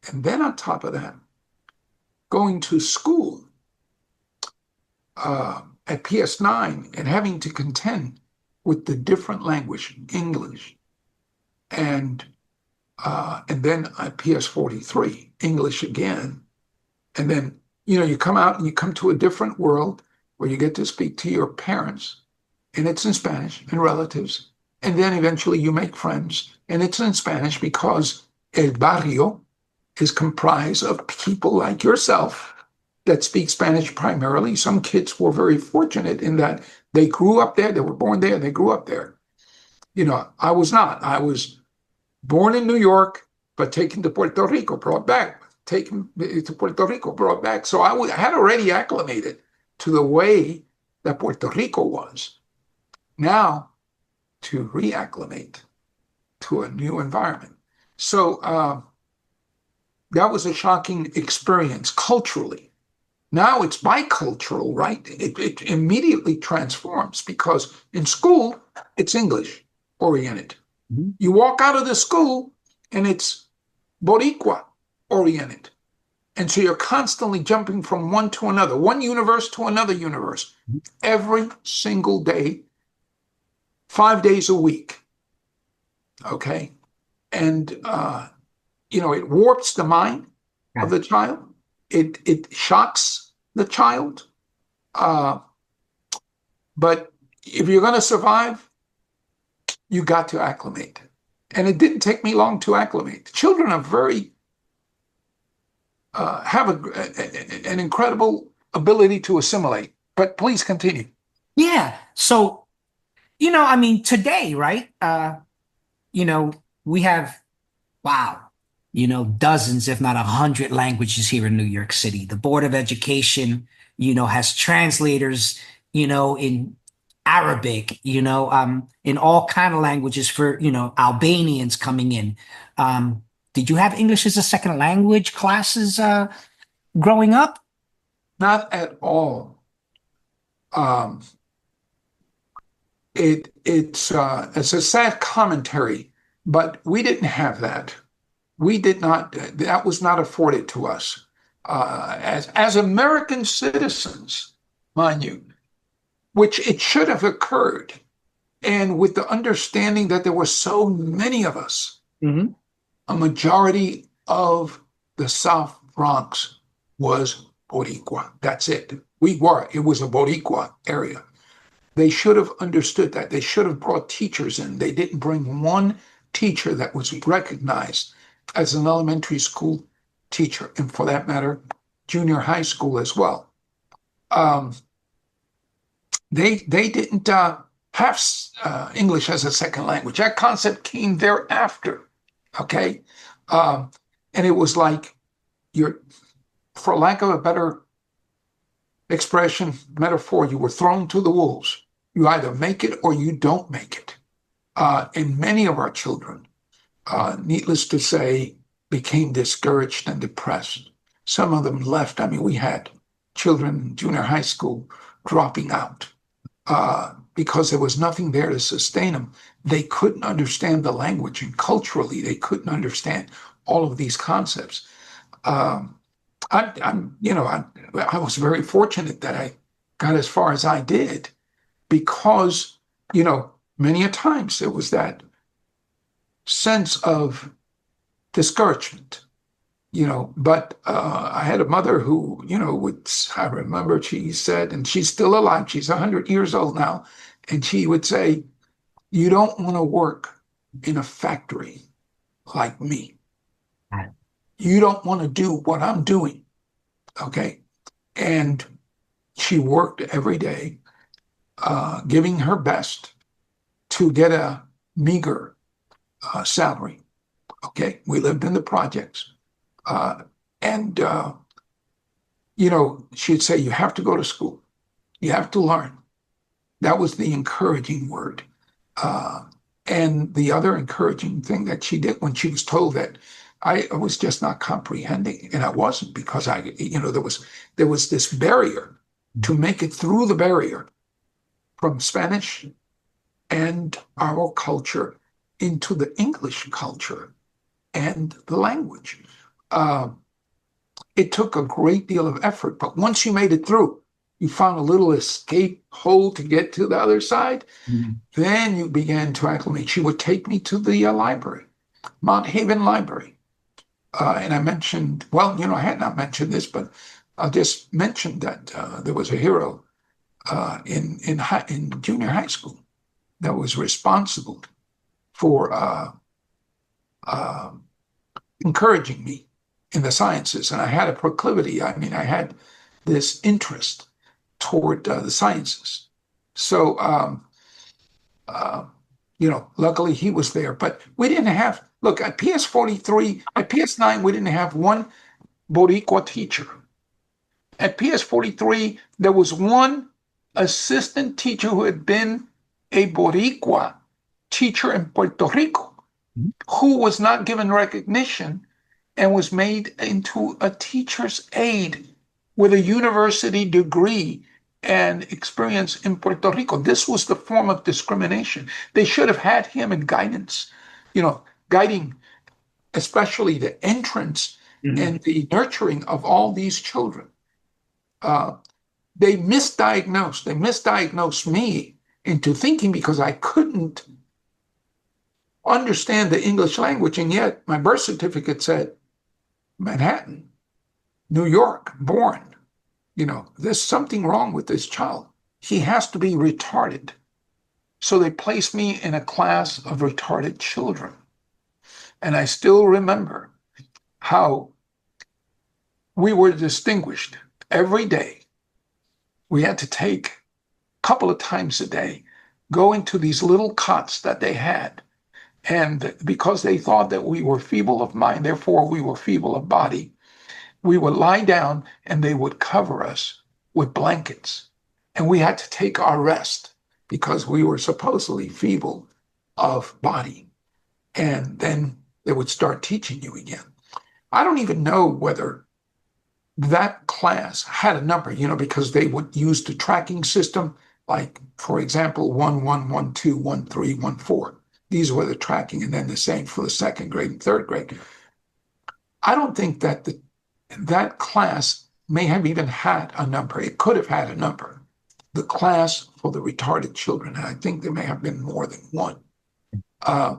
And then on top of that, going to school at PS9 and having to contend with the different language, English, and then at PS43, English again. And then, you come out and you come to a different world where you get to speak to your parents, and it's in Spanish, and relatives. And then eventually you make friends, and it's in Spanish, because el barrio is comprised of people like yourself that speak Spanish primarily. Some kids were very fortunate in that they grew up there, they were born there, they grew up there. I was not. I was born in New York, but taken to Puerto Rico, brought back. Taken to Puerto Rico, brought back. So I had already acclimated to the way that Puerto Rico was. Now, to reacclimate to a new environment. So that was a shocking experience culturally. Now it's bicultural, right? It immediately transforms, because in school, it's English oriented. Mm-hmm. You walk out of the school and it's Boricua oriented. And so you're constantly jumping from one to another, one universe to another universe, every single day, 5 days a week. Okay. And, it warps the mind of the child. It shocks the child. But if you're going to survive, you got to acclimate. And it didn't take me long to acclimate. Children are very, have an incredible ability to assimilate. But please continue. Yeah. So, today, right? We have, wow, dozens, if not 100 languages here in New York City. The Board of Education, has translators, in Arabic, in all kind of languages for, Albanians coming in. Did you have English as a second language classes growing up? Not at all. It's a sad commentary, but we didn't have that. We did not. That was not afforded to us as American citizens, mind you, which it should have occurred, and with the understanding that there were so many of us Mhm. A majority of the South Bronx was Boricua. That's it. It was a Boricua area. They should have understood that. They should have brought teachers in. They didn't bring one teacher that was recognized as an elementary school teacher, and for that matter, junior high school as well. Um, they didn't have English as a second language. That concept came thereafter. Okay, um, and it was like you're, for lack of a better expression, metaphor, you were thrown to the wolves. You either make it or you don't make it. And many of our children, needless to say, became discouraged and depressed. Some of them left. I mean, we had children in junior high school dropping out because there was nothing there to sustain them. They couldn't understand the language, and culturally, they couldn't understand all of these concepts. Um, I was very fortunate that I got as far as I did because, many a times there was that sense of discouragement, but I had a mother who, I remember she said, and she's still alive, she's 100 years old now, and she would say, you don't want to work in a factory like me. Right. You don't want to do what I'm doing. Okay. And she worked every day, giving her best to get a meager salary. Okay. We lived in the projects. And she'd say, you have to go to school. You have to learn. That was the encouraging word. And the other encouraging thing that she did when she was told that I was just not comprehending, and I wasn't, because there was this barrier to make it through the barrier from Spanish and our culture into the English culture and the language. It took a great deal of effort, but once you made it through, you found a little escape hole to get to the other side. Mhm. Then you began to acclimate. She would take me to the library, Mount Haven Library. And I mentioned, well, I had not mentioned this, but I'll just mention that there was a hero in junior high school that was responsible for uh, encouraging me in the sciences. And I had a proclivity. I mean, I had this interest toward the sciences. So, luckily he was there. But we didn't have, look, at PS43, at PS9, we didn't have one Boricua teacher. At PS43, there was one assistant teacher who had been a Boricua teacher in Puerto Rico, Mhm. who was not given recognition and was made into a teacher's aide with a university degree and experience in Puerto Rico. This was the form of discrimination. They should have had him in guidance, guiding especially the entrance Mhm. and the nurturing of all these children. Uh, they misdiagnosed. They misdiagnosed me into thinking, because I couldn't understand the English language, and yet my birth certificate said Manhattan, New York, born. There's something wrong with this child. He has to be retarded. So they placed me in a class of retarded children. And I still remember how we were distinguished every day. We had to take a couple of times a day, go into these little cots that they had. And because they thought that we were feeble of mind, therefore we were feeble of body, we would lie down and they would cover us with blankets. And we had to take our rest because we were supposedly feeble of body. And then they would start teaching you again. I don't even know whether that class had a number, because they would use the tracking system, like, for example, 1, 1, 1, 2, 1, 3, 1, 4. These were the tracking, and then the same for the second grade and third grade. I don't think that that class may have even had a number. It could have had a number. The class for the retarded children, and I think there may have been more than one. Uh,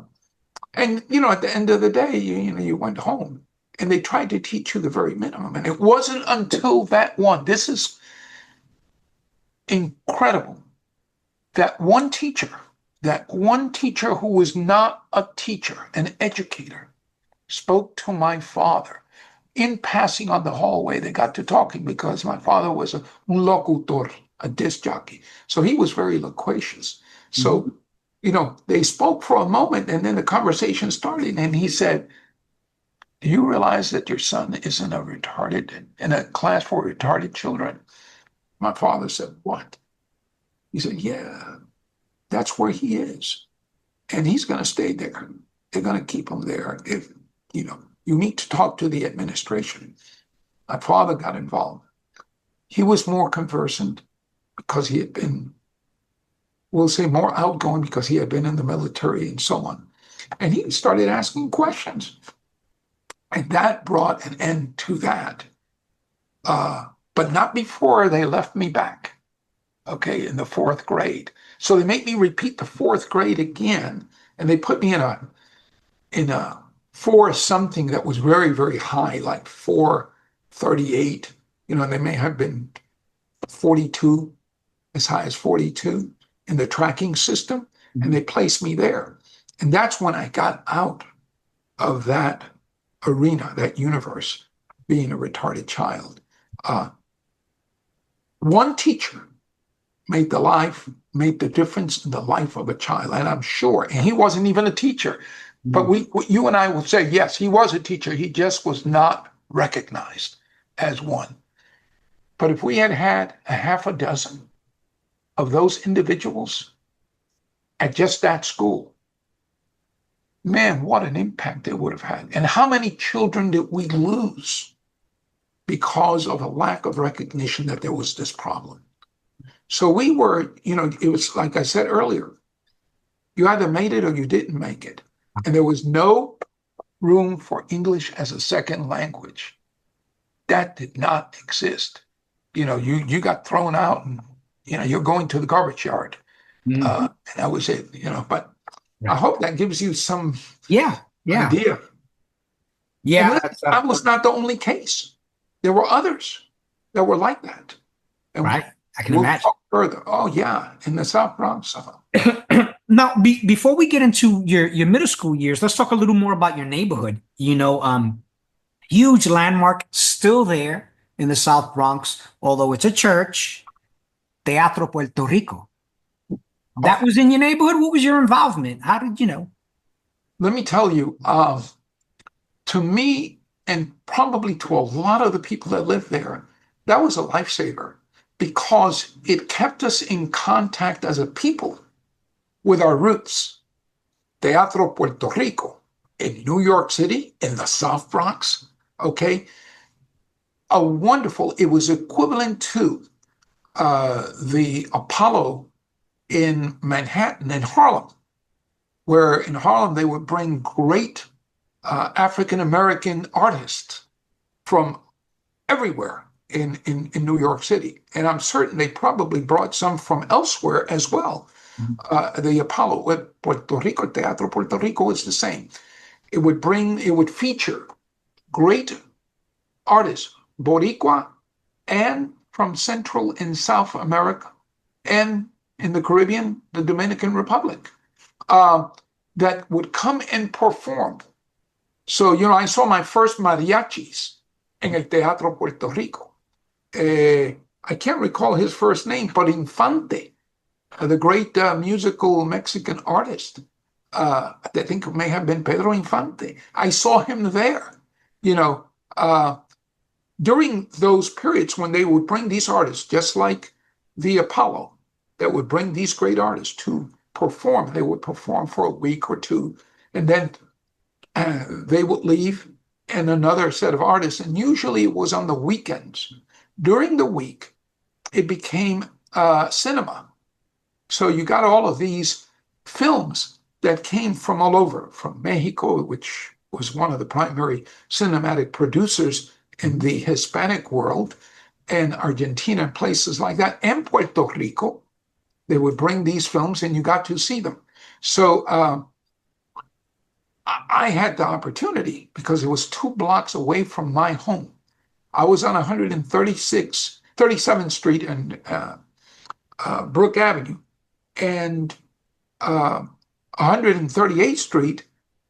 And, at the end of the day, you went home and they tried to teach you the very minimum. And it wasn't until this is incredible, that one teacher who was not a teacher, an educator, spoke to my father in passing on the hallway. They got to talking because my father was un locutor, a disc jockey. So he was very loquacious. So, they spoke for a moment and then the conversation started and he said, do you realize that your son isn't in a class for retarded children? My father said, what? He said, yeah, that's where he is. And he's going to stay there. They're going to keep him there. If, you need to talk to the administration. My father got involved. He was more conversant because he had been, we'll say more outgoing because he had been in the military and so on. And he started asking questions. And that brought an end to that. But not before they left me back, okay, in the 4th grade. So they made me repeat the 4th grade again, and they put me in a 4 something that was very, very high, like 438. They may have been 42, as high as 42 in the tracking system, and they placed me there. And that's when I got out of that arena, that universe, being a retarded child. One teacher made the difference in the life of a child, and I'm sure, and he wasn't even a teacher, but you and I will say, yes, he was a teacher. He just was not recognized as one. But if we had had a half a dozen of those individuals at just that school, man, what an impact it would have had. And how many children did we lose because of a lack of recognition that there was this problem? So we were, it was like I said earlier, you either made it or you didn't make it. And there was no room for English as a second language. That did not exist. You got thrown out and, you're going to the garbage yard. And that was it, but I hope that gives you some idea. Yeah. I was not the only case. There were others that were like that. And right. I can imagine. Talk further. Oh, yeah. In the South Bronx. Now, before we get into your middle school years, let's talk a little more about your neighborhood. Huge landmark still there in the South Bronx, although it's a church, Teatro Puerto Rico. That was in your neighborhood? What was your involvement? How did you know? Let me tell you, to me, and probably to a lot of the people that live there, that was a lifesaver because it kept us in contact as a people with our roots. Teatro Puerto Rico in New York City, in the South Bronx, okay? It was equivalent to the Apollo in Manhattan, in Harlem, where in Harlem they would bring great African-American artists from everywhere in New York City. And I'm certain they probably brought some from elsewhere as well. The Apollo with Puerto Rico, Teatro Puerto Rico is the same. It would feature great artists, Boricua, and from Central and South America, and in the Caribbean, the Dominican Republic, that would come and perform. So, I saw my first mariachis in el Teatro Puerto Rico. I can't recall his first name, but Infante, the great musical Mexican artist, I think it may have been Pedro Infante. I saw him there, during those periods when they would bring these artists, just like the Apollo, that would bring these great artists to perform. They would perform for a week or two, and then they would leave, and another set of artists, and usually it was on the weekends. During the week, it became cinema. So you got all of these films that came from all over, from Mexico, which was one of the primary cinematic producers in the Hispanic world, and Argentina, and places like that, and Puerto Rico. They would bring these films and you got to see them. So I had the opportunity because it was 2 blocks away from my home. I was on 37th Street and Brook Avenue, and 138th Street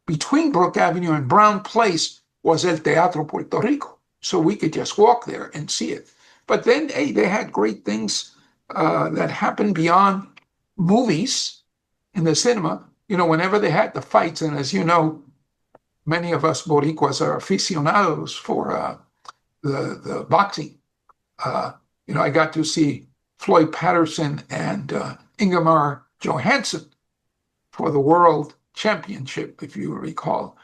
between Brook Avenue and Brown Place was El Teatro Puerto Rico. So we could just walk there and see it. But then, hey, they had great things that happened beyond movies in the cinema. You know, whenever they had the fights, and as you know, many of us Boricuas are aficionados for the boxing. You know, I got to see Floyd Patterson and Ingemar Johansson for the World Championship, if you recall,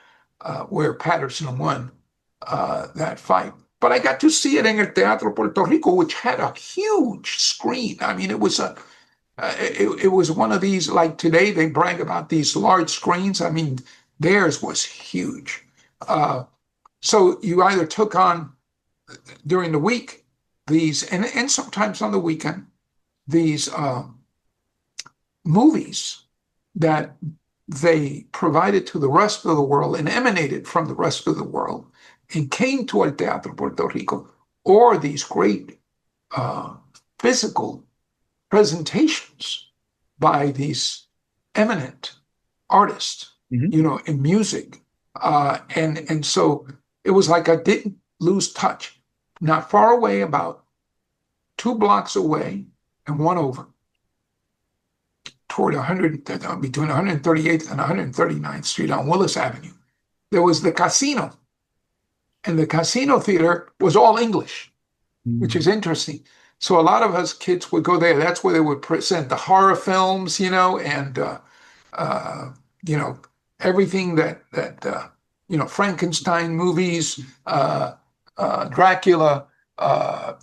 where Patterson won that fight. But I got to see it in El Teatro Puerto Rico, which had a huge screen. I mean, it was it was one of these, like today they brag about these large screens. I mean, theirs was huge. So you either took on during the week these, and sometimes on the weekend, these movies that they provided to the rest of the world and emanated from the rest of the world and came to El Teatro Puerto Rico, or these great physical presentations by these eminent artists, you know, in music. And so it was like I didn't lose touch. Not far away, about 2 blocks away and one over, toward between 138th and 139th Street on Willis Avenue, there was the casino. And the casino theater was all English, which is interesting. So a lot of us kids would go there. That's where they would present the horror films, you know, and you know, everything that you know, Frankenstein movies, Dracula,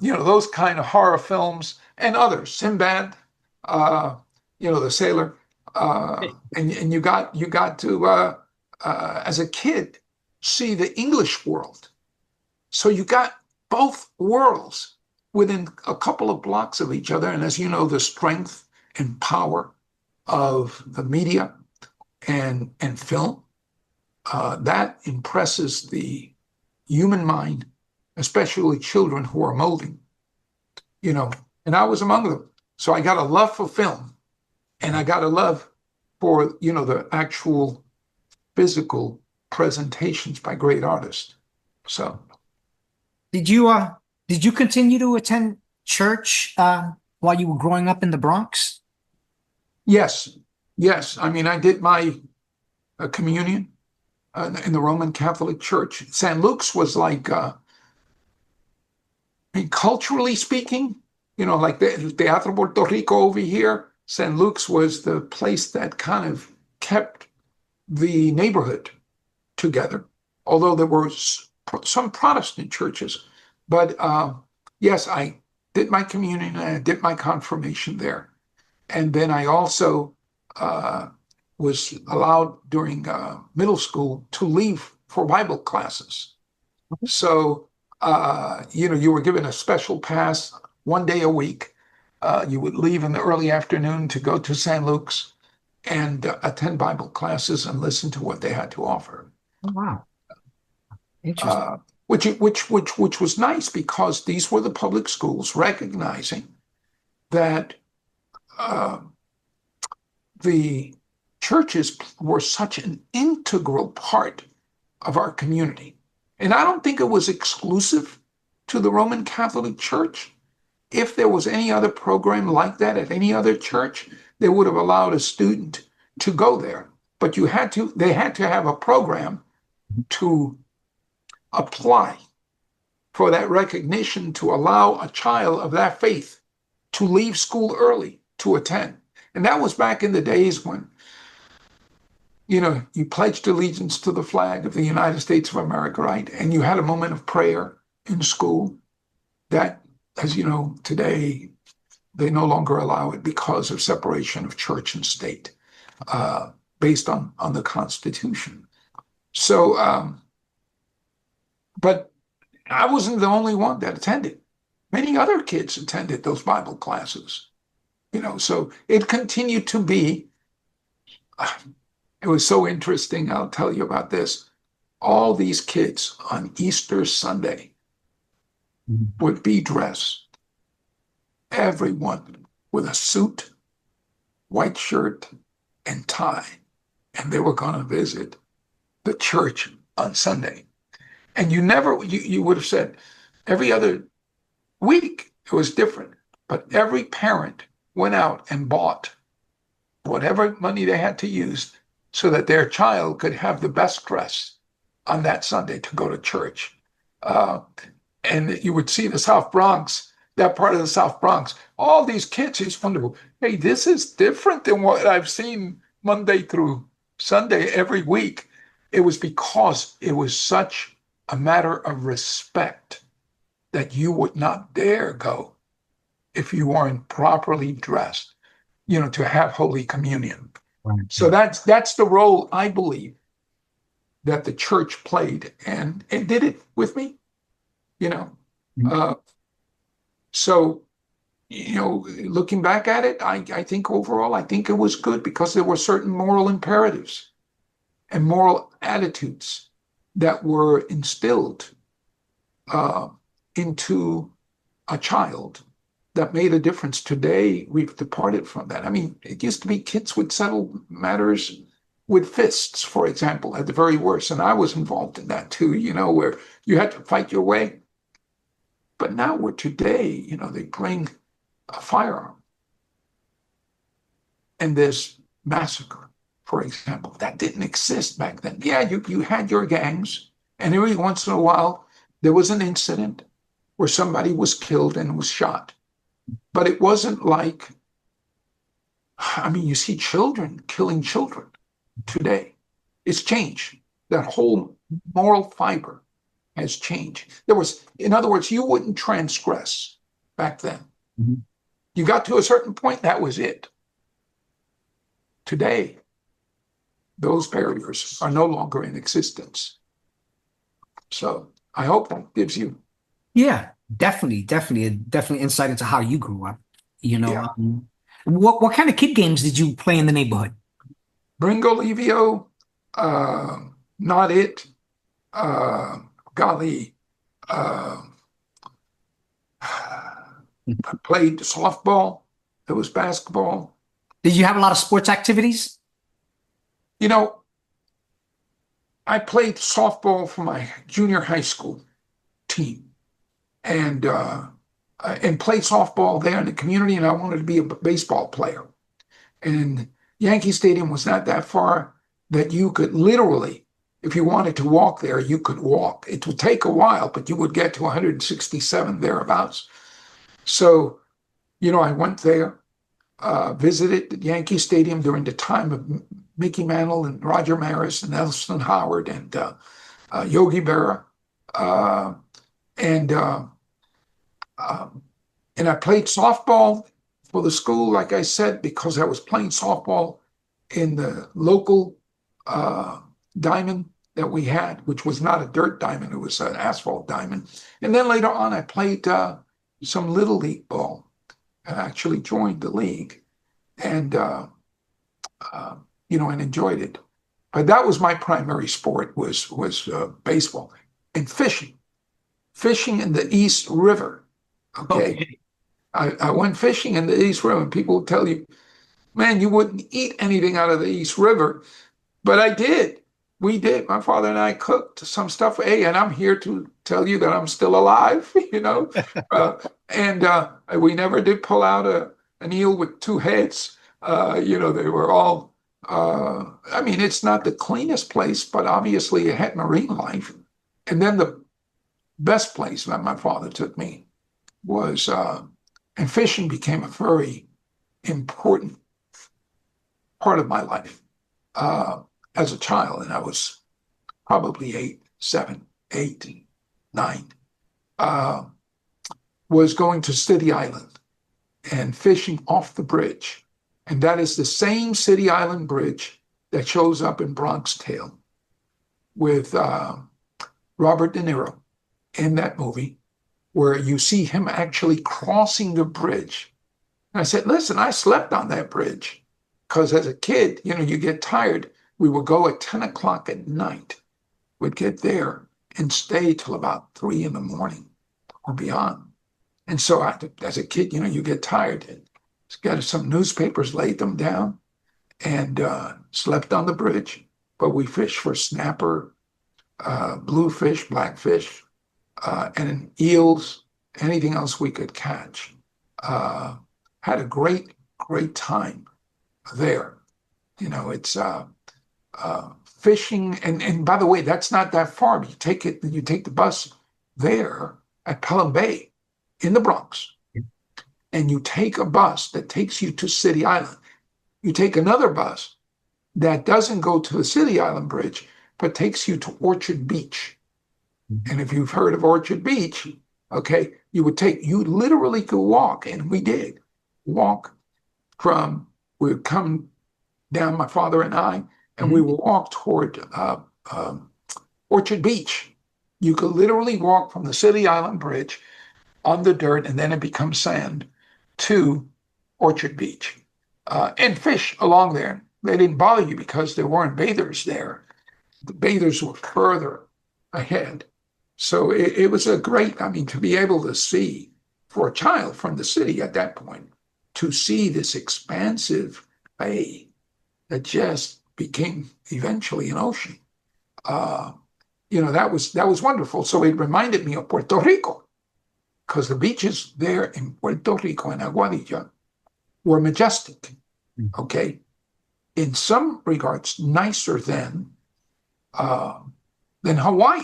you know, those kind of horror films, and others, Sinbad, you know, the sailor, and you got to as a kid see the English world. So you got both worlds within a couple of blocks of each other. And as you know, the strength and power of the media and film, that impresses the human mind, especially children who are molding, you know, and I was among them. So I got a love for film, and I got a love for, you know, the actual physical presentations by great artists. So Did you continue to attend church while you were growing up in the Bronx? yes. I mean, I did my communion in the Roman Catholic Church. San Luke's was like, I mean, culturally speaking, you know, like the Teatro Puerto Rico over here, San Luke's was the place that kind of kept the neighborhood together, although there were some Protestant churches. But yes, I did my communion and I did my confirmation there. And then I also was allowed during middle school to leave for Bible classes. So, you know, you were given a special pass 1 day a week. You would leave in the early afternoon to go to San Luke's and attend Bible classes and listen to what they had to offer. Oh, wow. Interesting. Which was nice, because these were the public schools recognizing that the churches were such an integral part of our community. And I don't think it was exclusive to the Roman Catholic Church. If there was any other program like that at any other church, they would have allowed a student to go there. But they had to have a program to apply for that recognition, to allow a child of that faith to leave school early to attend. And that was back in the days when, you know, you pledged allegiance to the flag of the United States of America, right? And you had a moment of prayer in school that, as you know, today, they no longer allow it because of separation of church and state, based on the Constitution. So, but I wasn't the only one that attended. Many other kids attended those Bible classes, you know, so it continued to be It was so interesting. I'll tell you about this. All these kids on Easter Sunday would be dressed, everyone with a suit, white shirt, and tie, and they were going to visit the church on Sunday. And you would have said every other week it was different, but every parent went out and bought whatever money they had to use so that their child could have the best dress on that Sunday to go to church. And you would see the South Bronx, that part of the South Bronx, all these kids, it's wonderful. Hey, this is different than what I've seen Monday through Sunday every week. It was because it was such a matter of respect that you would not dare go if you weren't properly dressed, to have Holy Communion. Right. So that's the role I believe that the church played, and it did it with me, So, looking back at it, I think overall, I think it was good because there were certain moral imperatives and moral attitudes that were instilled into a child that made a difference. Today, we've departed from that. I mean, it used to be kids would settle matters with fists, for example, at the very worst. And I was involved in that too, where you had to fight your way. But now we're today, they bring a firearm. And there's massacre, for example. That didn't exist back then. Yeah, you had your gangs, and every once in a while, there was an incident where somebody was killed and was shot. But it wasn't like, you see children killing children today. It's changed. That whole moral fiber has changed. In other words, you wouldn't transgress back then. Mm-hmm. You got to a certain point, that was it. Today, those barriers are no longer in existence. So I hope that gives you. Yeah, definitely insight into how you grew up. Yeah. What kind of kid games did you play in the neighborhood? Bringo Livio, Not It, golly, I played softball. There was basketball. Did you have a lot of sports activities? I played softball for my junior high school team, and played softball there in the community, and I wanted to be a baseball player. And Yankee Stadium was not that far that you could literally, if you wanted to walk there, you could walk. It would take a while, but you would get to 167 thereabouts. So, I went there, visited Yankee Stadium during the time of Mickey Mantle and Roger Maris and Nelson Howard and Yogi Berra. And I played softball for the school, like I said, because I was playing softball in the local diamond that we had, which was not a dirt diamond, it was an asphalt diamond. And then later on, I played some little league ball. I actually joined the league and and enjoyed it. But that was my primary sport was baseball and fishing in the East River. Okay. I went fishing in the East River, and people would tell you, man, you wouldn't eat anything out of the East River. But I did. We did. My father and I cooked some stuff. Hey, and I'm here to tell you that I'm still alive, and we never did pull out an eel with two heads. They were all, it's not the cleanest place, but obviously it had marine life. And then the best place that my father took me was, and fishing became a very important part of my life as a child. And I was probably 8, 7, 8, 9, was going to City Island and fishing off the bridge. And that is the same City Island bridge that shows up in Bronx Tale with Robert De Niro in that movie, where you see him actually crossing the bridge. And I said, listen, I slept on that bridge because as a kid, you get tired We would go at 10 o'clock at night. We'd get there and stay till about 3 in the morning or beyond. And so as a kid, you get tired. Got some newspapers, laid them down, and slept on the bridge. But we fished for snapper, bluefish, blackfish, and eels, anything else we could catch. Had a great, great time there. It's fishing, and by the way, that's not that far. You take the bus there at Pelham Bay in the Bronx, and you take a bus that takes you to City Island. You take another bus that doesn't go to the City Island Bridge, but takes you to Orchard Beach. And if you've heard of Orchard Beach, okay, you literally could walk, and we did walk we would come down, my father and I, and we would walk toward Orchard Beach. You could literally walk from the City Island Bridge on the dirt, and then it becomes sand, to Orchard Beach, and fish along there. They didn't bother you because there weren't bathers there. The bathers were further ahead. So it was to be able to see, for a child from the city at that point, to see this expansive bay that just became eventually an ocean. That was wonderful. So it reminded me of Puerto Rico, because the beaches there in Puerto Rico and Aguadilla were majestic, okay? In some regards, nicer than Hawaii.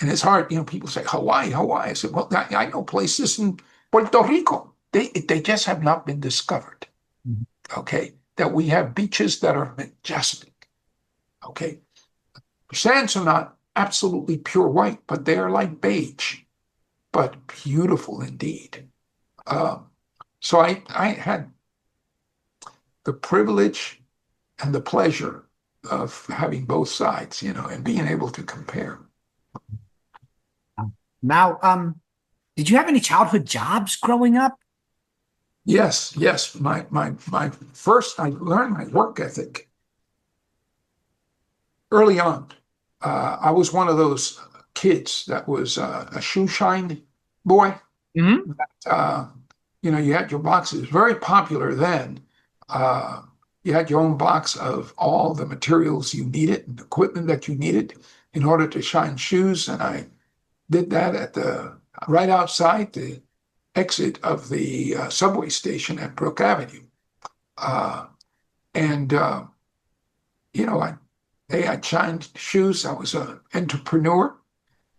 And it's hard, people say, Hawaii. I said, well, I know places in Puerto Rico. They just have not been discovered, okay? That we have beaches that are majestic, okay? The sands are not absolutely pure white, but they are like beige, but beautiful indeed. So I had the privilege and the pleasure of having both sides, and being able to compare. Now, did you have any childhood jobs growing up? Yes. My first, I learned my work ethic early on. I was one of those kids that was a shoe shine boy. Mm-hmm. You had your boxes. Very popular then. You had your own box of all the materials you needed and equipment that you needed in order to shine shoes. And I did that right outside the exit of the subway station at Brook Avenue. I shined shoes. I was an entrepreneur,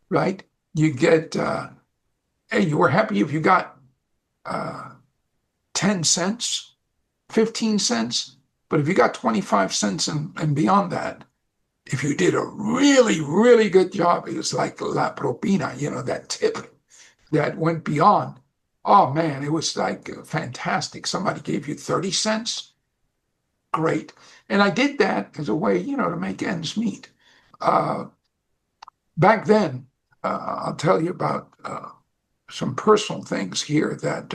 right? You get, you were happy if you got 10 cents, 15 cents. But if you got 25 cents and beyond that, if you did a really, really good job, it was like la propina, that tip that went beyond. Oh man, it was like fantastic. Somebody gave you 30 cents. Great. And I did that as a way, to make ends meet. Back then, I'll tell you about some personal things here that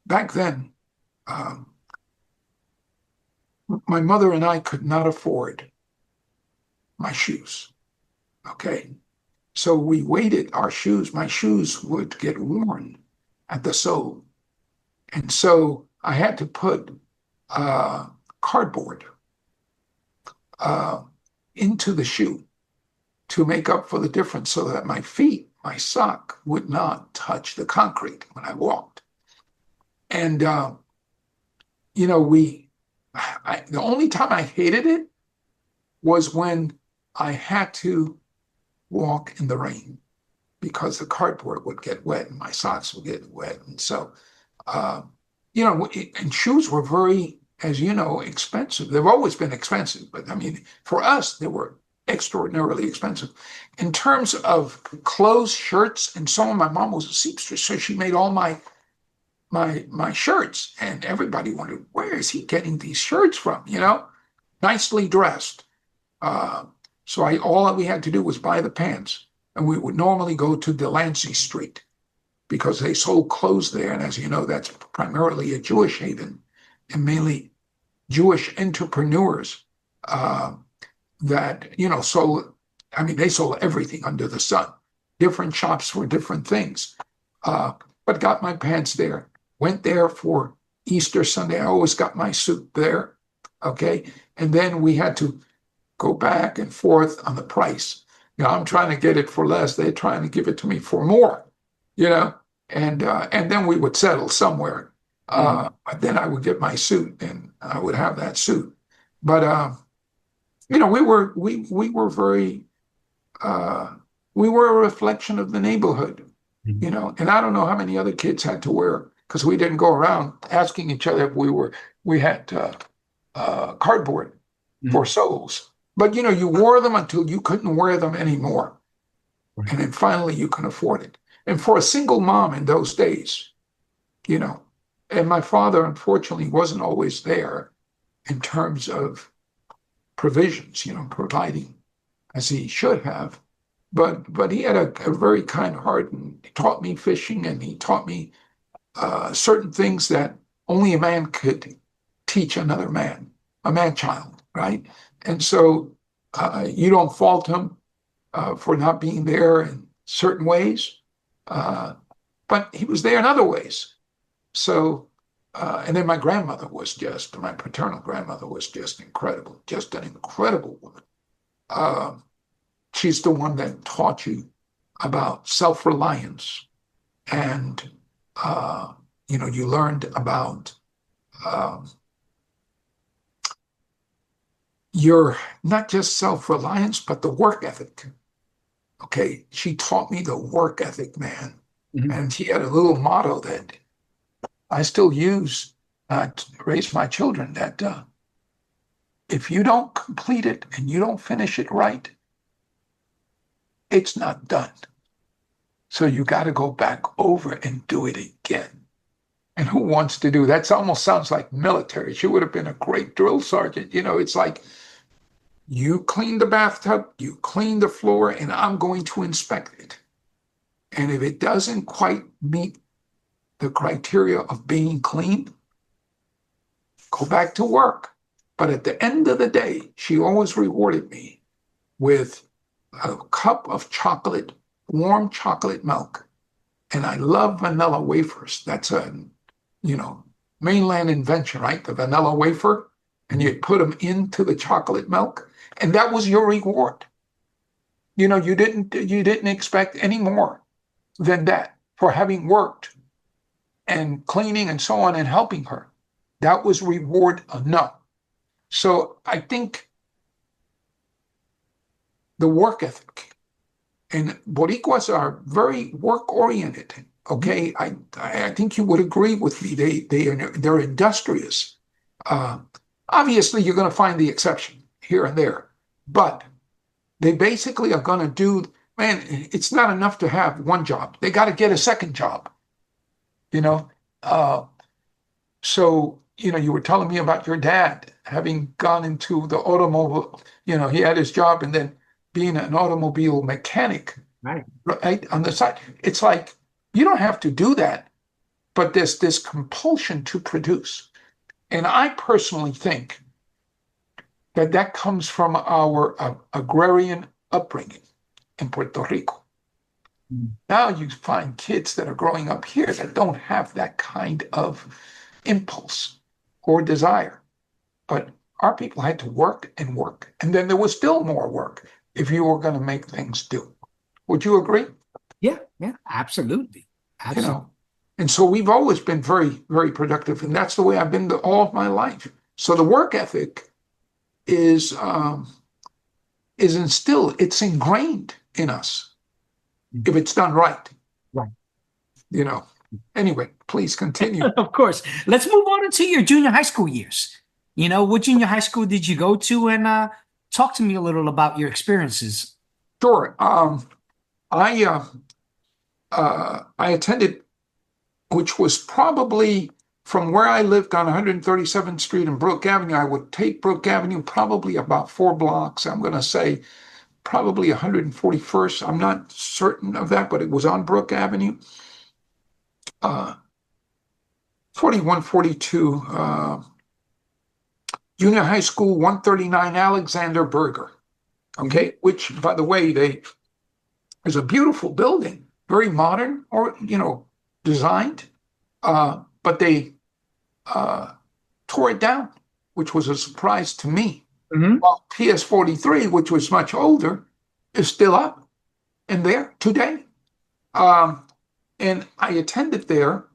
back then, my mother and I could not afford my shoes. Okay. So we waited my shoes would get worn at the sole. And so I had to put cardboard into the shoe to make up for the difference so that my sock would not touch the concrete when I walked. And, the only time I hated it was when I had to walk in the rain because the cardboard would get wet and my socks would get wet. And so, and shoes were very, as you know, expensive. They've always been expensive, but for us, they were extraordinarily expensive. In terms of clothes, shirts, and so on, my mom was a seamstress, so she made all my shirts, and everybody wondered, where is he getting these shirts from? Nicely dressed. So all that we had to do was buy the pants, and we would normally go to Delancey Street because they sold clothes there, and as you know, that's primarily a Jewish haven, and mainly Jewish entrepreneurs that, sold, I mean, they sold everything under the sun, different shops for different things. But got my pants there, went there for Easter Sunday. I always got my suit there. Okay. And then we had to go back and forth on the price. I'm trying to get it for less. They're trying to give it to me for more, and then we would settle somewhere. But then I would get my suit and I would have that suit. But we were very we were a reflection of the neighborhood, and I don't know how many other kids had to wear, because we didn't go around asking each other if we had cardboard for soles. But you wore them until you couldn't wear them anymore. Right. And then finally you can afford it. And for a single mom in those days, and my father unfortunately wasn't always there in terms of provisions, providing as he should have. But he had a very kind heart, and he taught me fishing, and he taught me certain things that only a man could teach another man, a man-child, right? And so you don't fault him for not being there in certain ways, but he was there in other ways. So, and then my paternal grandmother was just incredible, just an incredible woman. She's the one that taught you about self-reliance, and you learned about your not just self-reliance, but the work ethic. Okay, she taught me the work ethic, man. And she had a little motto that I still use to raise my children, that if you don't complete it and you don't finish it right, it's not done. So you got to go back over and do it again. And who wants to do that? Almost sounds like military. She would have been a great drill sergeant. It's like, you clean the bathtub, you clean the floor, and I'm going to inspect it. And if it doesn't quite meet the criteria of being clean, go back to work. But at the end of the day, she always rewarded me with a cup of chocolate, warm chocolate milk. And I love vanilla wafers. That's a, mainland invention, right? The vanilla wafer. And you put them into the chocolate milk. And that was your reward. You didn't expect any more than that for having worked and cleaning and so on and helping her. That was reward enough. So I think the work ethic, and Boricuas are very work-oriented. Okay, I think you would agree with me. They're industrious. Obviously, you're going to find the exception here and there, but they basically are going to do. Man, it's not enough to have one job. They got to get a second job. So you were telling me about your dad having gone into the automobile. He had his job and then being an automobile mechanic, Right. Right on the side. It's like, you don't have to do that, but there's this compulsion to produce. And I personally think that comes from our agrarian upbringing in Puerto Rico. Now you find kids that are growing up here that don't have that kind of impulse or desire. But our people had to work and work. And then there was still more work if you were going to make things do. Would you agree? Yeah, absolutely. Absolutely. And so we've always been very, very productive. And that's the way I've been all of my life. So the work ethic is instilled, it's ingrained in us if it's done right. Right. Anyway, please continue. Of course. Let's move on into your junior high school years. What junior high school did you go to? And talk to me a little about your experiences. Sure. I attended, which was probably from where I lived on 137th Street and Brook Avenue. I would take Brook Avenue probably about 4 blocks. I'm going to say probably 141st. I'm not certain of that, but it was on Brook Avenue. 41, 42. Junior high school, 139 Alexander Berger. Okay, which, by the way, is a beautiful building, very modern, or designed, but they tore it down, which was a surprise to me. Mhm. While PS 43, which was much older, is still up and there today. And I attended there.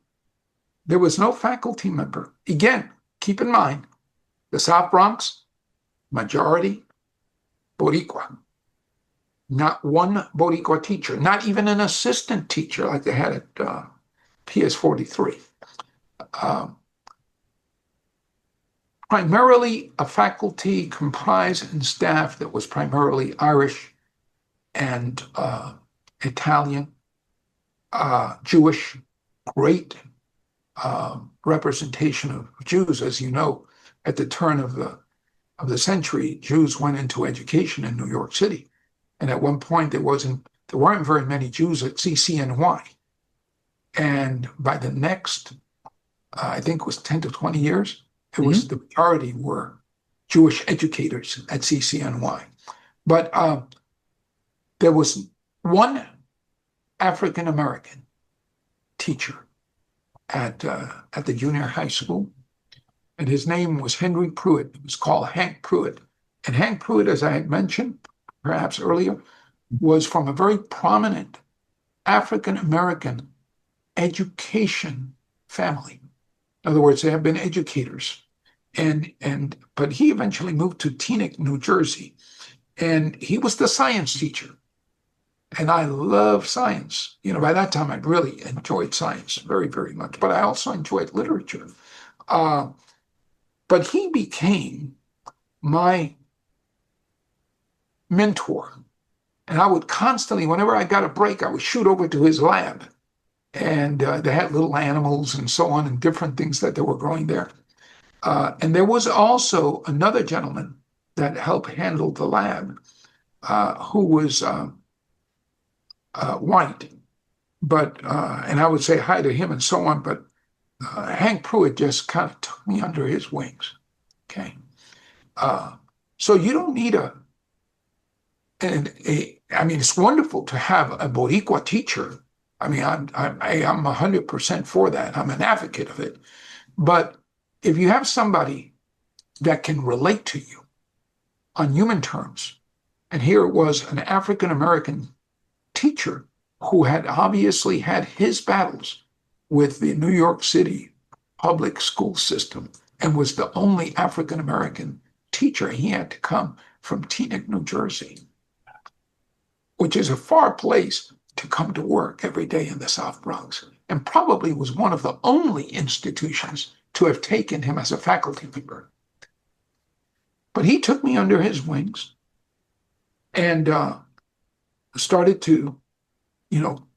There was no faculty member. Again, keep in mind, the South Bronx, majority Boricua. Not one Boricua teacher, not even an assistant teacher like they had at PS 43. Primarily a faculty comprised and staff that was primarily Irish and Italian, Jewish, great representation of Jews. As you know, at the turn of the century, Jews went into education in New York City. And at one point, there weren't very many Jews at CCNY. And by the next, I think it was 10 to 20 years, it was the majority were Jewish educators at CCNY. But there was one African American teacher at the junior high school, and his name was Henry Pruitt. It was called Hank Pruitt. And Hank Pruitt, as I had mentioned perhaps earlier, was from a very prominent African American education family. In other words, they have been educators. But he eventually moved to Teaneck, New Jersey, and he was the science teacher. And I love science. By that time, I'd really enjoyed science very, very much. But I also enjoyed literature. But he became my mentor. And I would constantly, whenever I got a break, I would shoot over to his lab. And they had little animals and so on and different things that they were growing there. And there was also another gentleman that helped handle the lab who was white. But, and I would say hi to him and so on, but Hank Pruitt just kind of took me under his wings. Okay. So you don't need I mean, it's wonderful to have a Boricua teacher. I mean, I'm 100% for that. I'm an advocate of it. But if you have somebody that can relate to you on human terms, and here it was an African American teacher who had obviously had his battles with the New York City public school system and was the only African American teacher. He had to come from Teaneck, New Jersey, which is a far place to come to work every day in the South Bronx, and probably was one of the only institutions to have taken him as a faculty member. But he took me under his wings and started to,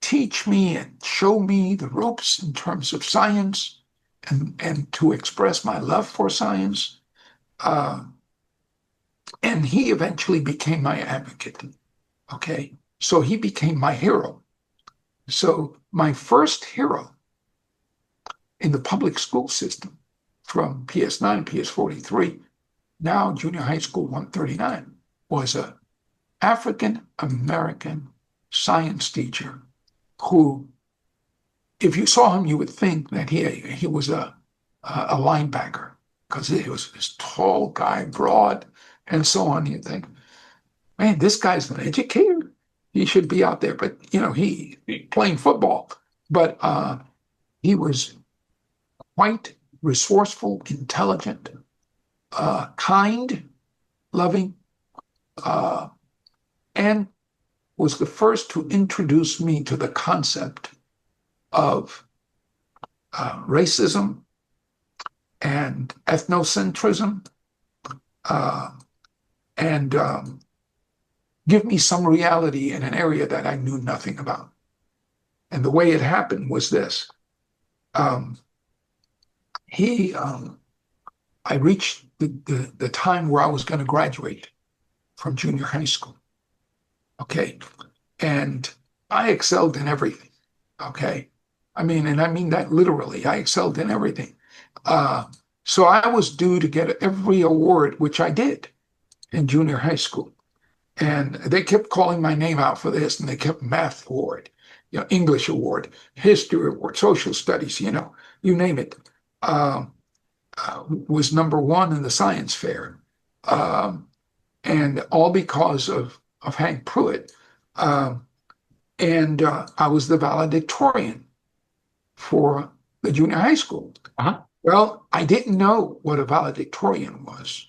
teach me and show me the ropes in terms of science and to express my love for science. And he eventually became my advocate. Okay. So he became my hero. So my first hero in the public school system from PS9, PS43, now junior high school 139, was a African American science teacher who, if you saw him, you would think that he was a linebacker, because he was this tall guy, broad, and so on. You think, man, this guy's an educator. He should be out there, but he playing football. But he was quite resourceful, intelligent, kind, loving, and was the first to introduce me to the concept of racism and ethnocentrism, and give me some reality in an area that I knew nothing about. And the way it happened was this. I reached the time where I was going to graduate from junior high school. Okay. And I excelled in everything. Okay. I mean that literally. I excelled in everything. So I was due to get every award, which I did in junior high school. And they kept calling my name out for this, and they kept math award, English award, history award, social studies, you name it. Was number one in the science fair. And all because of Hank Pruitt. And I was the valedictorian for the junior high school. Uh-huh. Well, I didn't know what a valedictorian was.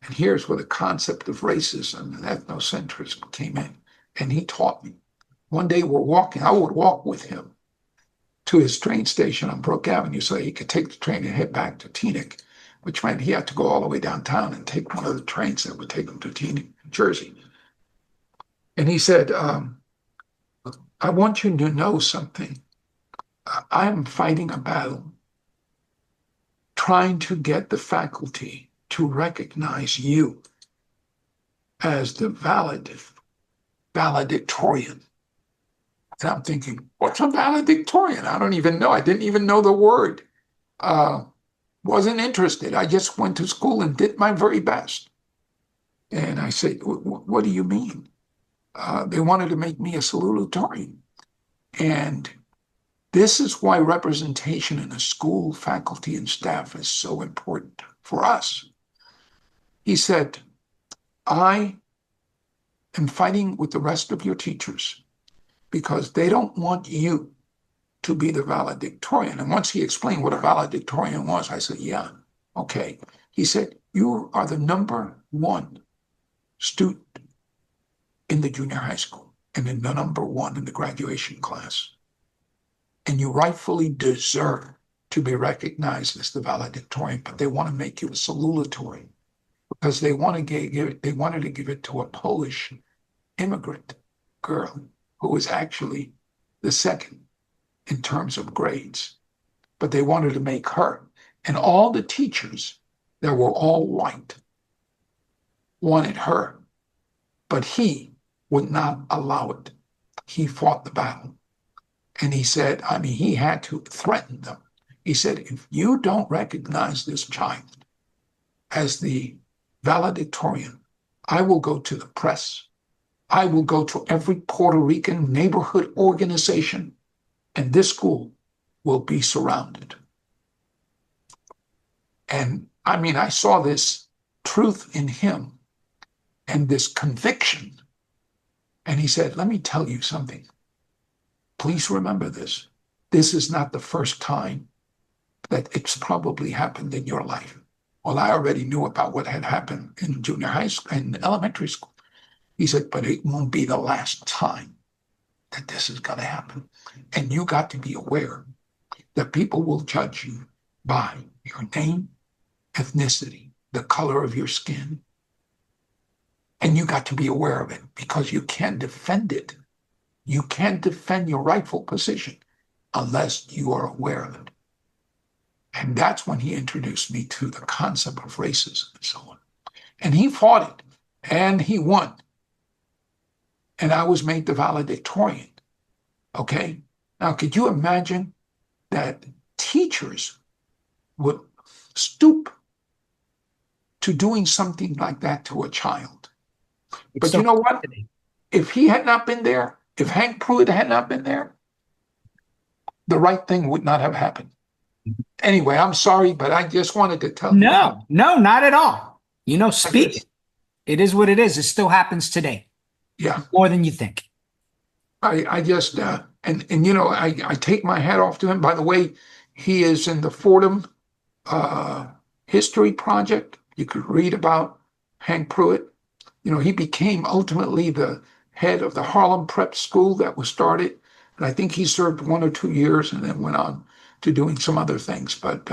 And here's where the concept of racism and ethnocentrism came in. And he taught me. One day we're walking, I would walk with him to his train station on Brook Avenue so he could take the train and head back to Teaneck, which meant he had to go all the way downtown and take one of the trains that would take him to Teaneck, New Jersey. And he said, I want you to know something. I'm fighting a battle trying to get the faculty to recognize you as the valedictorian. And I'm thinking, what's a valedictorian? I don't even know. I didn't even know the word. Wasn't interested. I just went to school and did my very best. And I said, what do you mean? They wanted to make me a salutatorian. And this is why representation in a school, faculty, and staff is so important for us. He said, I am fighting with the rest of your teachers because they don't want you to be the valedictorian. And once he explained what a valedictorian was, I said, yeah, okay. He said, you are the number one student in the junior high school and the number one in the graduation class. And you rightfully deserve to be recognized as the valedictorian, but they want to make you a salutatorian because they wanted to give it to a Polish immigrant girl who was actually the second in terms of grades, but they wanted to make her. And all the teachers that were all white wanted her, but he would not allow it. He fought the battle. And he said, he had to threaten them. He said, if you don't recognize this child as the valedictorian, I will go to the press. I will go to every Puerto Rican neighborhood organization, and this school will be surrounded. And I saw this truth in him and this conviction. And he said, let me tell you something. Please remember this. This is not the first time that it's probably happened in your life. Well, I already knew about what had happened in junior high school and elementary school. He said, but it won't be the last time that this is going to happen. And you got to be aware that people will judge you by your name, ethnicity, the color of your skin. And you got to be aware of it because you can't defend it. You can't defend your rightful position unless you are aware of it. And that's when he introduced me to the concept of racism and so on. And he fought it, and he won. And I was made the valedictorian. Okay? Now, could you imagine that teachers would stoop to doing something like that to a child? But you know what? If he had not been there, if Hank Pruitt had not been there, the right thing would not have happened. Anyway, I'm sorry, but I just wanted to tell you. No, not at all. Speak it. It is what it is. It still happens today. Yeah. More than you think. I just, I take my hat off to him. By the way, he is in the Fordham History Project. You could read about Hank Pruitt. He became ultimately the head of the Harlem Prep School that was started. And I think he served 1 or 2 years and then went on to doing some other things. But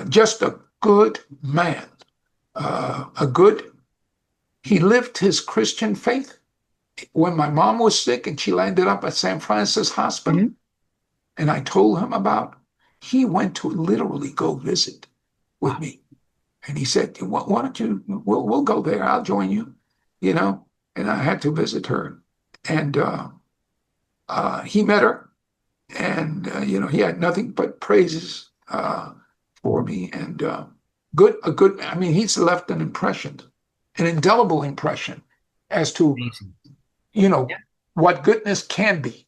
just a good man, he lived his Christian faith. When my mom was sick and she landed up at San Francis Hospital, and I told him about, he went to literally go visit with me. And he said, why don't you, we'll go there, I'll join you, and I had to visit her. And he met her, and, he had nothing but praises for me, and good. I mean, he's left an impression, an indelible impression as to, Amazing. you know, Yeah. what goodness can be.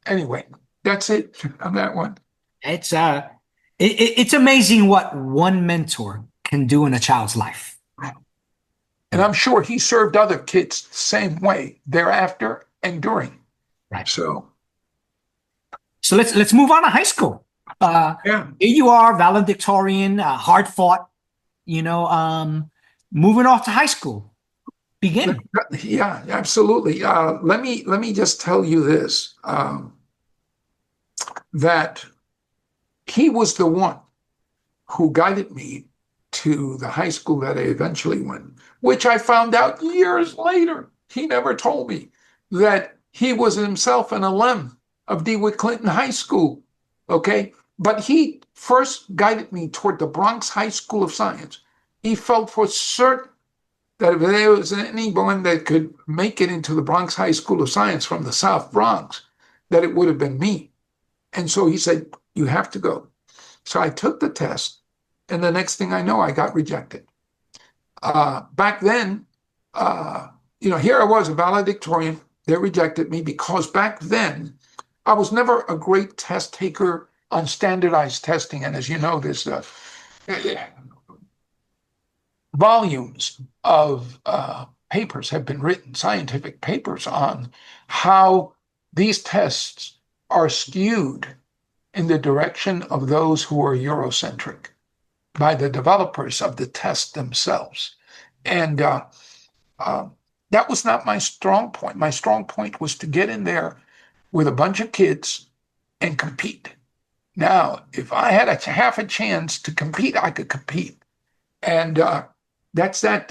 Anyway, that's it on that one. It's it's amazing what one mentor can do in a child's life. And I'm sure he served other kids the same way thereafter and during. Right. So So let's move on to high school. yeah, Here you are, valedictorian, hard fought. You know, moving off to high school. Begin. yeah, absolutely. Let me just tell you this, that he was the one who guided me to the high school that I eventually went, which I found out years later. He never told me that he was himself an alum of DeWitt Clinton High School. Okay. But he first guided me toward the Bronx High School of Science. He felt for certain that if there was anyone that could make it into the Bronx High School of Science from the South Bronx, that it would have been me. And so he said, you have to go. So I took the test, and the next thing I know, I got rejected. Back then, here I was, a valedictorian. They rejected me because back then, I was never a great test taker on standardized testing. And as you know, there's volumes of papers have been written, scientific papers, on how these tests are skewed in the direction of those who are Eurocentric by the developers of the test themselves. And that was not my strong point. My strong point was to get in there with a bunch of kids and compete. Now, if I had half a chance to compete, I could compete. And that's that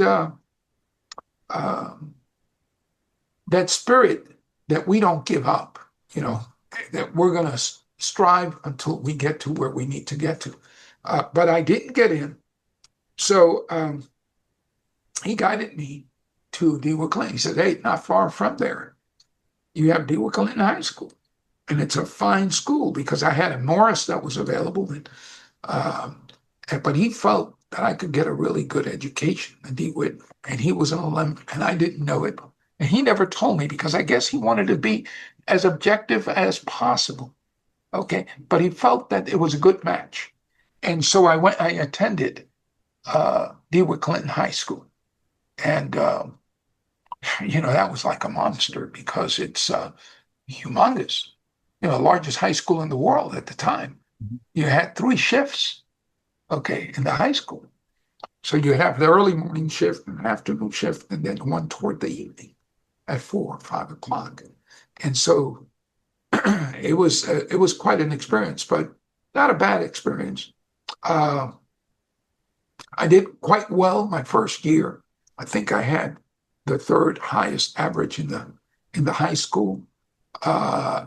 spirit that we don't give up, that we're going to strive until we get to where we need to get to. But I didn't get in. So he guided me to DeWitt Clinton. He said, hey, not far from there, you have DeWitt Clinton High School. And it's a fine school because I had a Morris that was available. But he felt that I could get a really good education at DeWitt. And he was an alum, and I didn't know it. And he never told me because I guess he wanted to be as objective as possible. Okay. But he felt that it was a good match. And so I attended DeWitt Clinton High School. And, that was like a monster because it's humongous, largest high school in the world at the time. You had 3 shifts, okay, in the high school. So you have the early morning shift, an afternoon shift, and then one toward the evening at 4 or 5 o'clock. And so it was quite an experience, but not a bad experience. I did quite well my first year. I think I had the 3rd highest average in the high school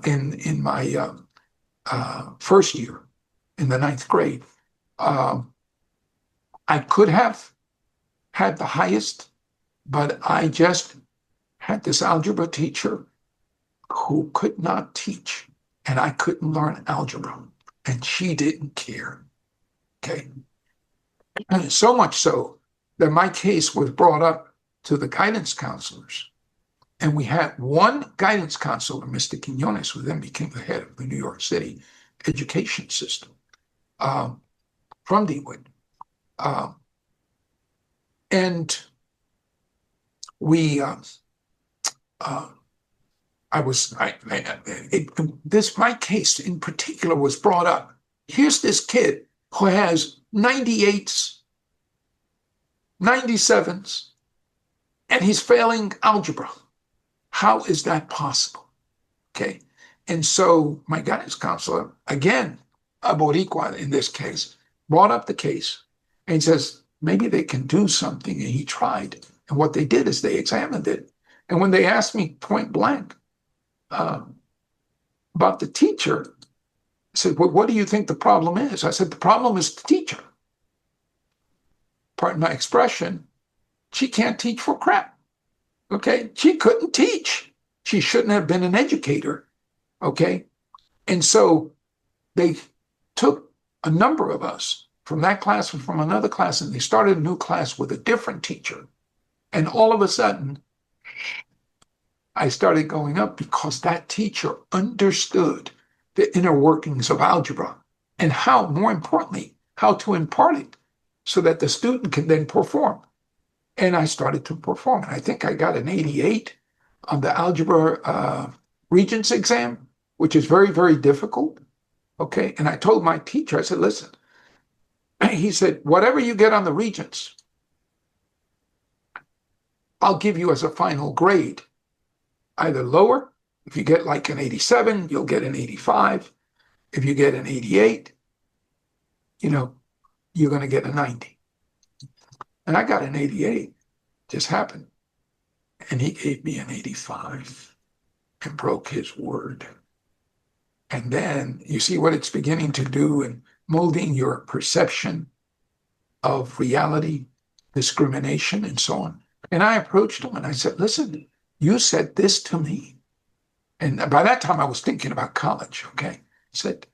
in my first year in the 9th grade. I could have had the highest, but I just had this algebra teacher who could not teach, and I couldn't learn algebra, and she didn't care. Okay. And so much so that my case was brought up to the guidance counselors. And we had one guidance counselor, Mr. Quinones, who then became the head of the New York City education system from DeWitt. And we, my case in particular was brought up. Here's this kid who has 98s, 97s, and he's failing algebra. How is that possible? Okay. And so my guidance counselor, again, a Boricua in this case, brought up the case and he says, maybe they can do something. And he tried. And what they did is they examined it. And when they asked me point blank about the teacher, I said, well, what do you think the problem is? I said, the problem is the teacher. Pardon my expression, she can't teach for crap. Okay. She couldn't teach. She shouldn't have been an educator. Okay. And so they took a number of us from that class and from another class, and they started a new class with a different teacher. And all of a sudden, I started going up because that teacher understood the inner workings of algebra and how, more importantly, how to impart it so that the student can then perform. And I started to perform. And I think I got an 88 on the algebra Regents exam, which is very, very difficult. Okay. And I told my teacher, I said, listen, he said, whatever you get on the Regents, I'll give you as a final grade, either lower. If you get like an 87, you'll get an 85. If you get an 88, you're going to get a 90. And I got an 88, just happened. And he gave me an 85 and broke his word. And then you see what it's beginning to do in molding your perception of reality, discrimination, and so on. And I approached him and I said, listen, you said this to me. And by that time I was thinking about college, okay? I said,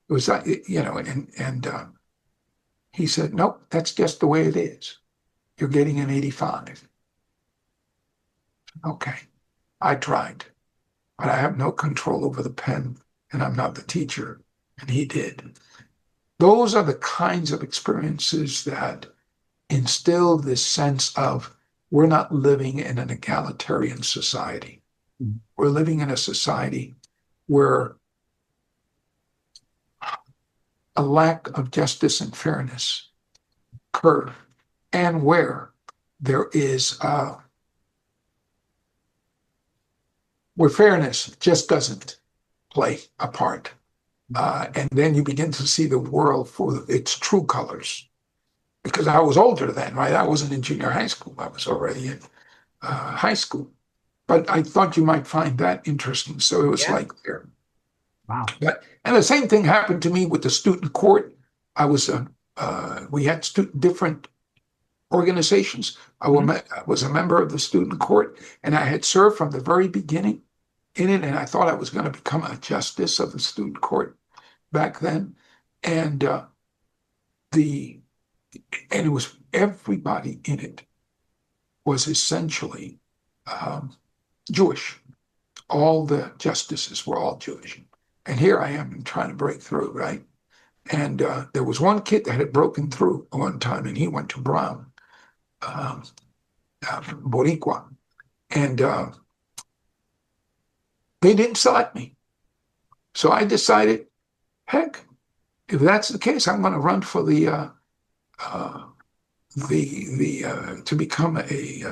it was like, and he said, nope, that's just the way it is. You're getting an 85. Okay, I tried, but I have no control over the pen, and I'm not the teacher, and he did. Those are the kinds of experiences that instill this sense of we're not living in an egalitarian society. Mm-hmm. We're living in a society where a lack of justice and fairness occur, and where there is where fairness just doesn't play a part. And then you begin to see the world for its true colors. Because I was older then, right? I wasn't in junior high school. I was already in high school. But I thought you might find that interesting. So it was like there. Wow. And the same thing happened to me with the student court. I was we had different organizations. I was a member of the student court, and I had served from the very beginning in it, and I thought I was going to become a justice of the student court back then. And it was everybody in it was essentially Jewish. All the justices were all Jewish. And here I am trying to break through, right? And there was one kid that had broken through one time, and he went to Brown, Borinqúen. And they didn't select me. So I decided, heck, if that's the case, I'm going to run for to become a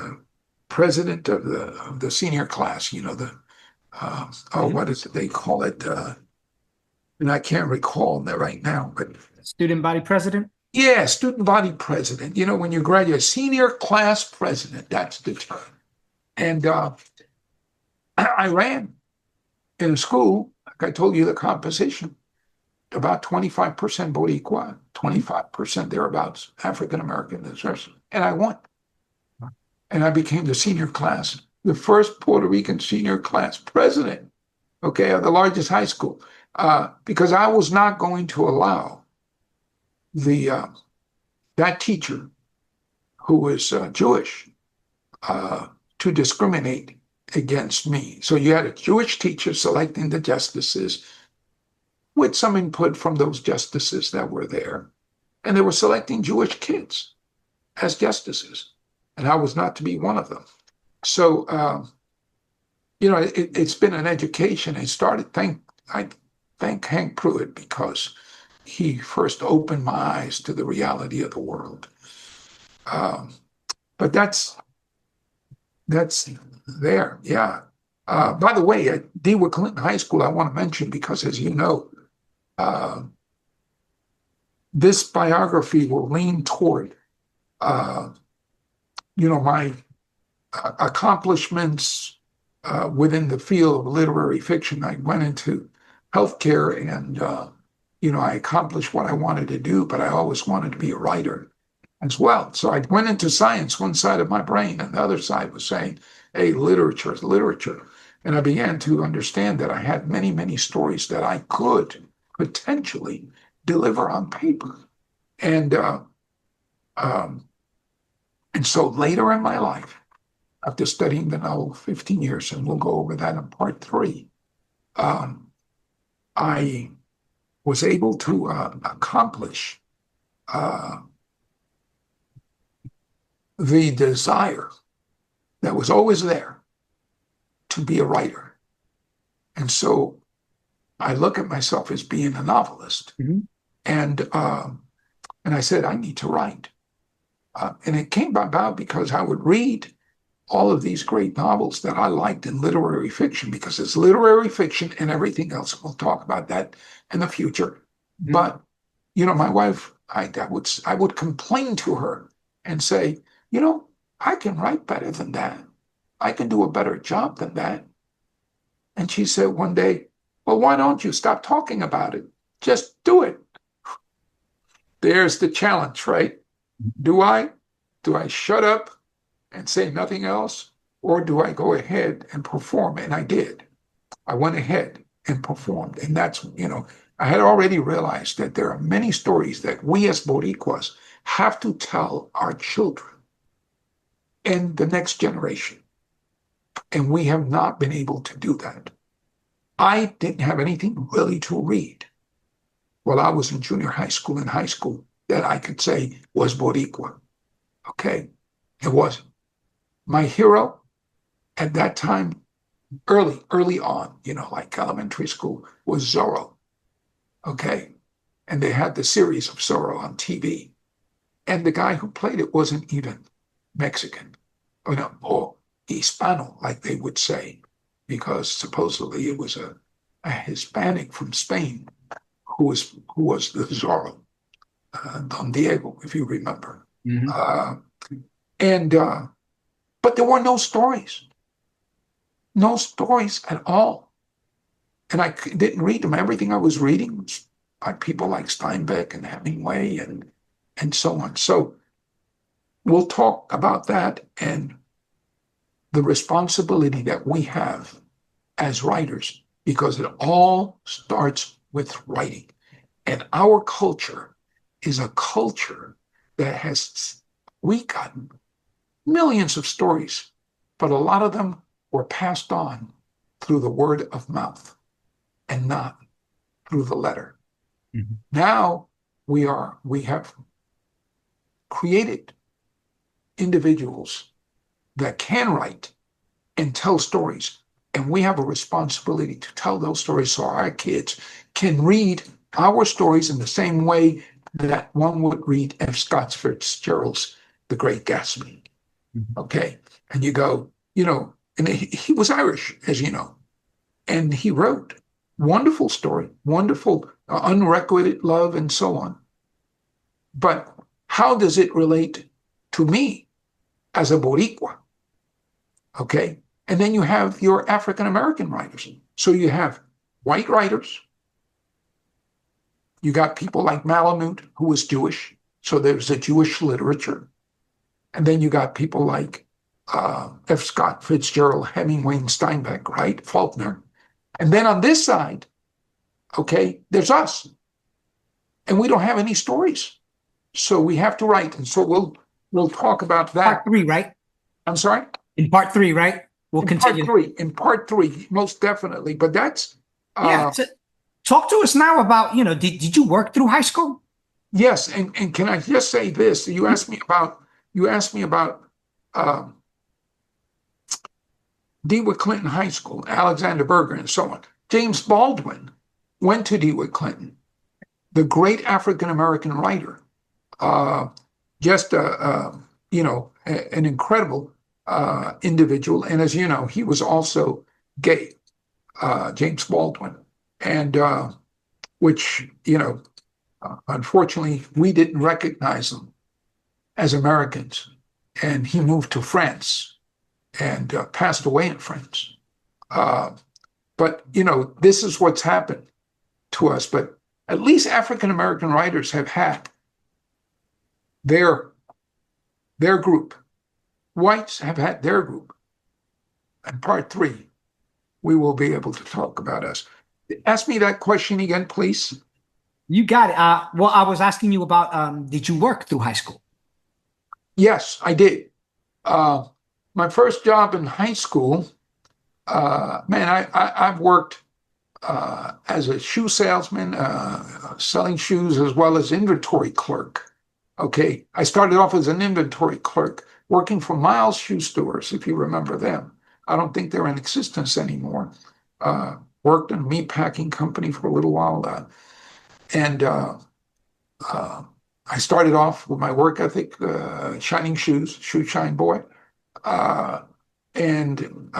president of the senior class. What is it they call it? And I can't recall that right now, but student body president. Yeah, student body president. When you graduate, senior class president. That's the term. And I ran in a school, like I told you, the composition, about 25% Boricua, 25% thereabouts, African-American, and I won. And I became the first Puerto Rican senior class president, okay, of the largest high school, because I was not going to allow that teacher who was Jewish to discriminate against me. So you had a Jewish teacher selecting the justices with some input from those justices that were there. And they were selecting Jewish kids as justices. And I was not to be one of them. So, it's been an education. I thank Hank Pruitt because he first opened my eyes to the reality of the world. But that's there, yeah. By the way, at DeWitt Clinton High School, I want to mention, because as you know, this biography will lean toward, my accomplishments within the field of literary fiction. I went into healthcare and, I accomplished what I wanted to do, but I always wanted to be a writer as well. So I went into science, one side of my brain, and the other side was saying, hey, literature is literature. And I began to understand that I had many, many stories that I could potentially deliver on paper. And so later in my life, after studying the novel 15 years, and we'll go over that in part 3, I was able to accomplish the desire that was always there to be a writer. And so I look at myself as being a novelist. Mm-hmm. And I said, I need to write. And it came about because I would read all of these great novels that I liked in literary fiction, because it's literary fiction and everything else. We'll talk about that in the future. Mm-hmm. But, my wife, I would complain to her and say, I can write better than that. I can do a better job than that. And she said one day, well, why don't you stop talking about it? Just do it. There's the challenge, right? Do I shut up and say nothing else? Or do I go ahead and perform? And I did. I went ahead and performed. And that's, I had already realized that there are many stories that we as Boricuas have to tell our children and the next generation. And we have not been able to do that. I didn't have anything really to read while I was in junior high school and high school that I could say was Boricua. Okay? It wasn't. My hero at that time, early on, like elementary school, was Zorro. Okay? And they had the series of Zorro on TV. And the guy who played it wasn't even Mexican, or Hispano, like they would say, because supposedly it was a Hispanic from Spain who was the Zorro, Don Diego, if you remember. Mm-hmm. But there were no stories at all. And I didn't read them. Everything I was reading was by people like Steinbeck and Hemingway and so on. So we'll talk about that and the responsibility that we have as writers, because it all starts with writing. And our culture is a culture that we got millions of stories, but a lot of them were passed on through the word of mouth and not through the letter. Mm-hmm. Now we have created individuals that can write and tell stories. And we have a responsibility to tell those stories so our kids can read our stories in the same way that one would read F. Scott Fitzgerald's The Great Gatsby. Mm-hmm. Okay? And you go, and he was Irish, as you know, and he wrote wonderful story, wonderful unrequited love and so on. But how does it relate to me as a Boricua? Okay? And then you have your African-American writers. So you have white writers. You got people like Malamud, who was Jewish. So there's a Jewish literature. And then you got people like F. Scott Fitzgerald, Hemingway, and Steinbeck, right? Faulkner. And then on this side, okay, there's us. And we don't have any stories. So we have to write. And so we'll talk about that. Part 3, right? I'm sorry? In part 3, right? We'll continue. In part 3, most definitely. But that's talk to us now about, did you work through high school? Yes, and can I just say this? You asked me about DeWitt Clinton High School, Alexander Berger, and so on. James Baldwin went to DeWitt Clinton, the great African-American writer, just an incredible individual. And as you know, he was also gay, James Baldwin, and which, unfortunately, we didn't recognize him as Americans. And he moved to France and passed away in France. But, this is what's happened to us. But at least African-American writers have had their group. Whites have had their group. In part 3, we will be able to talk about us. Ask me that question again, please. You got it. Well, I was asking you about did you work through high school? Yes, I did. Uh, my first job in high school, man, I've worked as a shoe salesman, selling shoes as well as inventory clerk. Okay, I started off as an inventory clerk working for Miles Shoe Stores, if you remember them. I don't think they're in existence anymore. Worked in a meat packing company for a little while, and uh, I started off with my work ethic, shining shoes, shoe shine boy. Uh, and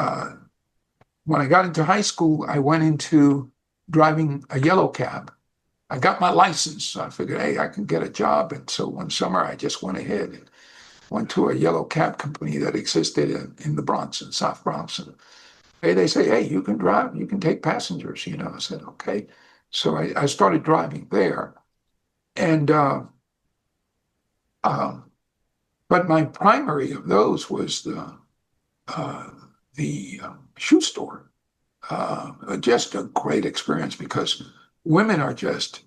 when I got into high school, I went into driving a yellow cab. I got my license. So I figured, hey, I can get a job. And so one summer, I just went ahead and went to a yellow cab company that existed in the Bronx, in South Bronx. And hey, they say, hey, you can drive, you can take passengers. I said, okay. So I started driving there. And um, but my primary of those was uh, the shoe store. Just a great experience because women are just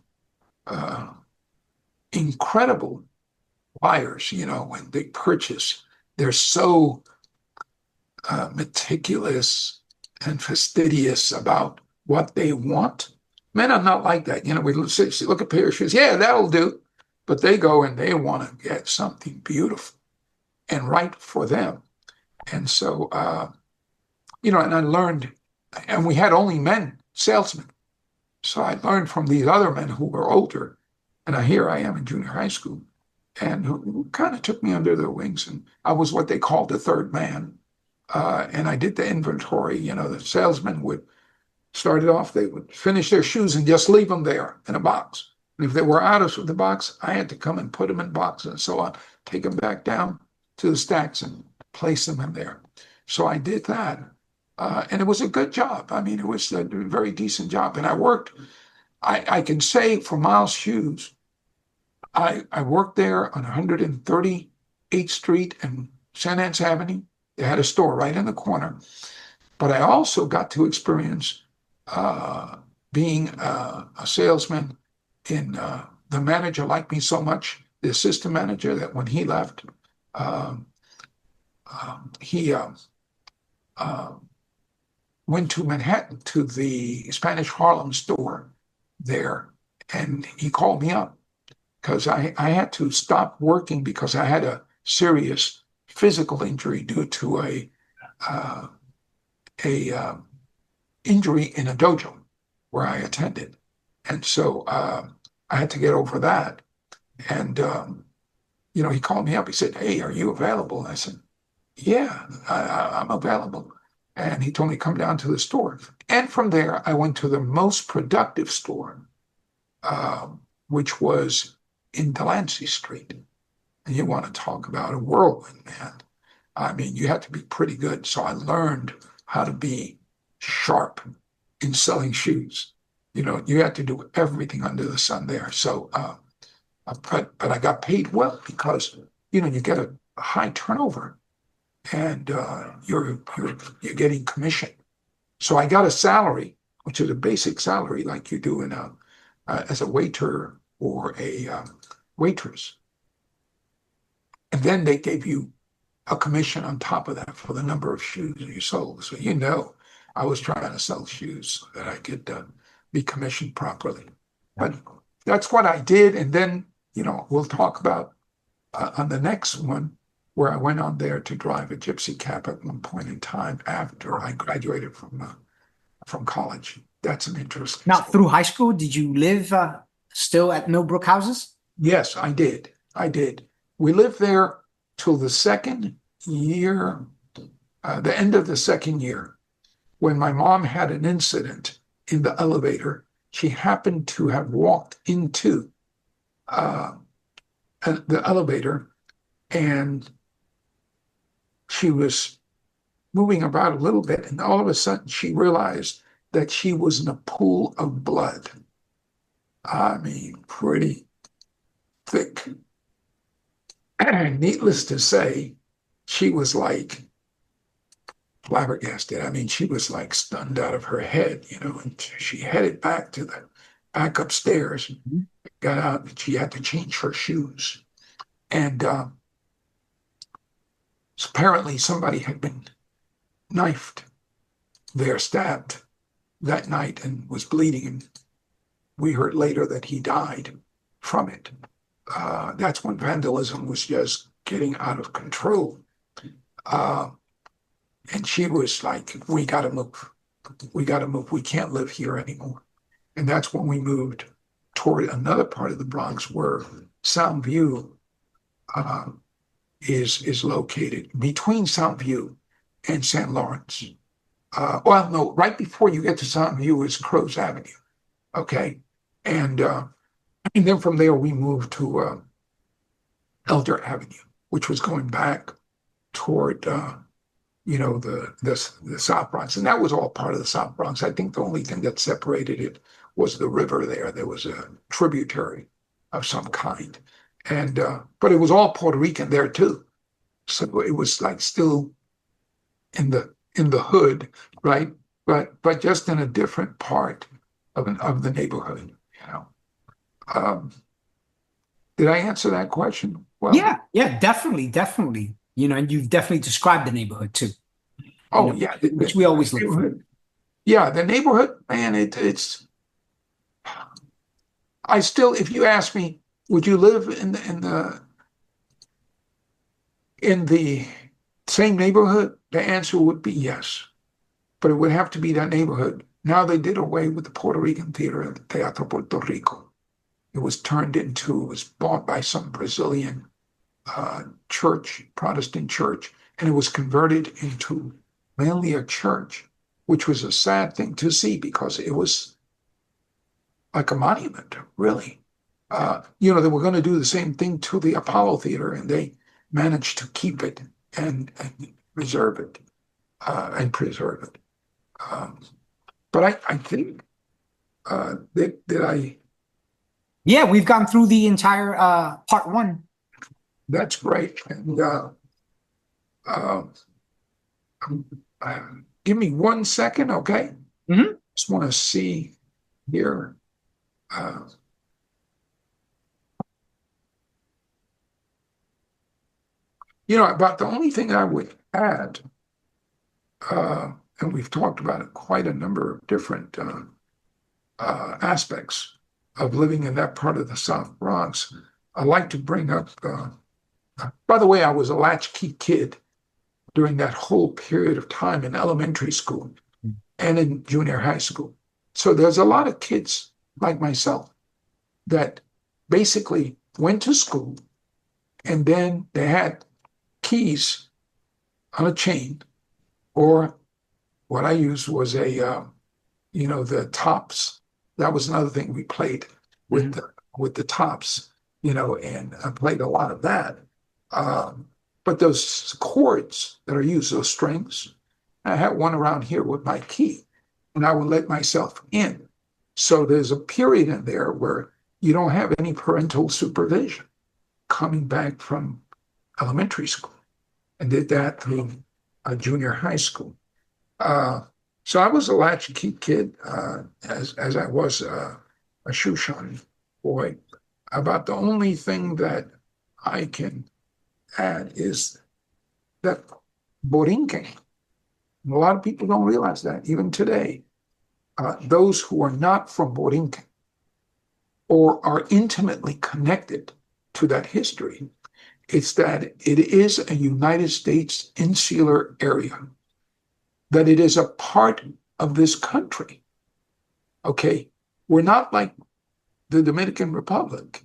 uh, incredible buyers, when they purchase. They're so meticulous and fastidious about what they want. Men are not like that. We look at a pair of shoes. Yeah, that'll do. But they go and they want to get something beautiful and right for them. And so, and I learned, and we had only men salesmen. So I learned from these other men who were older. And here I am in junior high school, and who kind of took me under their wings. And I was what they called the third man. And I did the inventory. The salesmen would start it off, they would finish their shoes and just leave them there in a box. And if they were out of the box, I had to come and put them in boxes and so on, take them back down to the stacks and place them in there. So I did that. And it was a good job. I mean, it was a very decent job. And I worked, I can say for Miles Shoes, I worked there on 138th Street and St. Anne's Avenue. They had a store right in the corner. But I also got to experience being a salesman in the manager liked me so much, the assistant manager, that when he left, um, he went to Manhattan to the Spanish Harlem store there, and he called me up because I had to stop working because I had a serious physical injury due to uh, a injury in a dojo where I attended. And so I had to get over that. And, he called me up. He said, hey, are you available? And I said, yeah, I'm available. And he told me, come down to the store. And from there, I went to the most productive store, which was in Delancey Street. And you want to talk about a whirlwind, man. I mean, you have to be pretty good. So I learned how to be sharp in selling shoes. You had to do everything under the sun there. So, but I got paid well because, you get a high turnover and you're getting commission. So I got a salary, which is a basic salary like you do as a waiter or a waitress. And then they gave you a commission on top of that for the number of shoes you sold. So I was trying to sell shoes so that I could be commissioned properly. But that's what I did. And then, we'll talk about on the next one where I went on there to drive a gypsy cab at one point in time after I graduated from college. That's an interesting Now, story. through high school, did you live still at Millbrook houses? Yes, I did. I did. We lived there till the second year, the end of the second year, when my mom had an incident in the elevator. She happened to have walked into the elevator, and she was moving about a little bit, and all of a sudden she realized that she was in a pool of blood. I mean, pretty thick. And needless to say, she was like flabbergasted. I mean, she was like stunned out of her head, and she headed back upstairs. got out and she had to change her shoes. And apparently somebody had been knifed there, stabbed that night and was bleeding. And we heard later that he died from it. That's when vandalism was just getting out of control. And she was like, we got to move. We got to move. We can't live here anymore. And that's when we moved toward another part of the Bronx where Soundview is located, between Soundview and St. Lawrence. Well, no, right before you get to Soundview is Crows Avenue. Okay. And then from there, we moved to Elder Avenue, which was going back toward, the South Bronx. And that was all part of the South Bronx. I think the only thing that separated it was the river there. There was a tributary of some kind. And but it was all Puerto Rican there too. So it was like still in the hood, right? But just in a different part of the neighborhood, you know. Did I answer that question? Well, yeah, definitely. And you've definitely described the neighborhood too. oh yeah, which we always look for. Yeah, the neighborhood, man, it's. I still, if you ask me, would you live in the same neighborhood? The answer would be yes, but it would have to be that neighborhood. Now they did away with the Puerto Rican theater, the Teatro Puerto Rico. It was bought by some Brazilian church, Protestant church, and it was converted into mainly a church, which was a sad thing to see because it was like a monument, really. They were going to do the same thing to the Apollo Theater, and they managed to keep it and preserve it. But I think did I? Yeah, we've gone through the entire part one. That's great. And give me 1 second, okay? Mm-hmm. Just want to see here. About the only thing I would add, and we've talked about it, quite a number of different aspects of living in that part of the South Bronx. I like to bring up, by the way, I was a latchkey kid during that whole period of time in elementary school and in junior high school. So there's a lot of kids like myself that basically went to school and then they had keys on a chain, or what I used was the tops. That was another thing we played with the tops, and I played a lot of that. But those chords that are used, those strings, I had one around here with my key, and I would let myself in. So there's a period in there where you don't have any parental supervision coming back from elementary school, and did that through junior high school. So I was a latchkey kid, as I was a shoe shine boy. About the only thing that I can add is that Borinquen, a lot of people don't realize that even today, those who are not from Borinquen or are intimately connected to that history, it's that it is a United States insular area, that it is a part of this country. Okay, we're not like the Dominican Republic,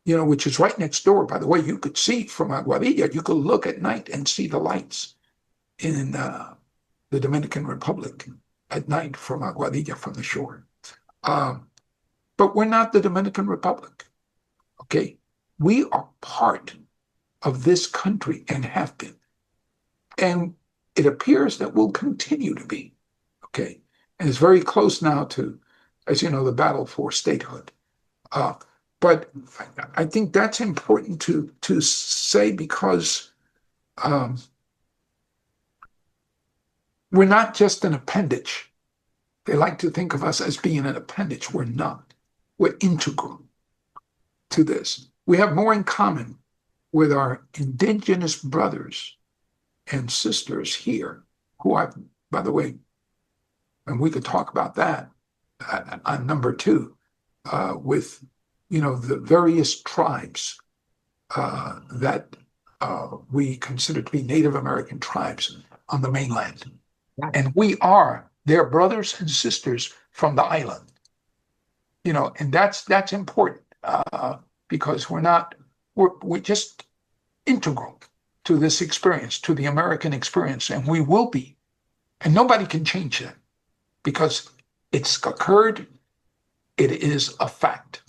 which is right next door. By the way, you could see from Aguadilla, you could look at night and see the lights in the Dominican Republic at night from Aguadilla, from the shore. But we're not the Dominican Republic, okay? We are part of this country and have been. And it appears that we'll continue to be, okay? And it's very close now to, as you know, the battle for statehood. But I think that's important to say because we're not just an appendage. They like to think of us as being an appendage. We're not. We're integral. to this. We have more in common with our indigenous brothers and sisters here, who I've, by the way, and we could talk about that on number two, with, the various tribes that we consider to be Native American tribes on the mainland. Right. And we are their brothers and sisters from the island. And that's important because we're just integral to this experience, to the American experience, and we will be. And nobody can change that because it's occurred. It is a fact.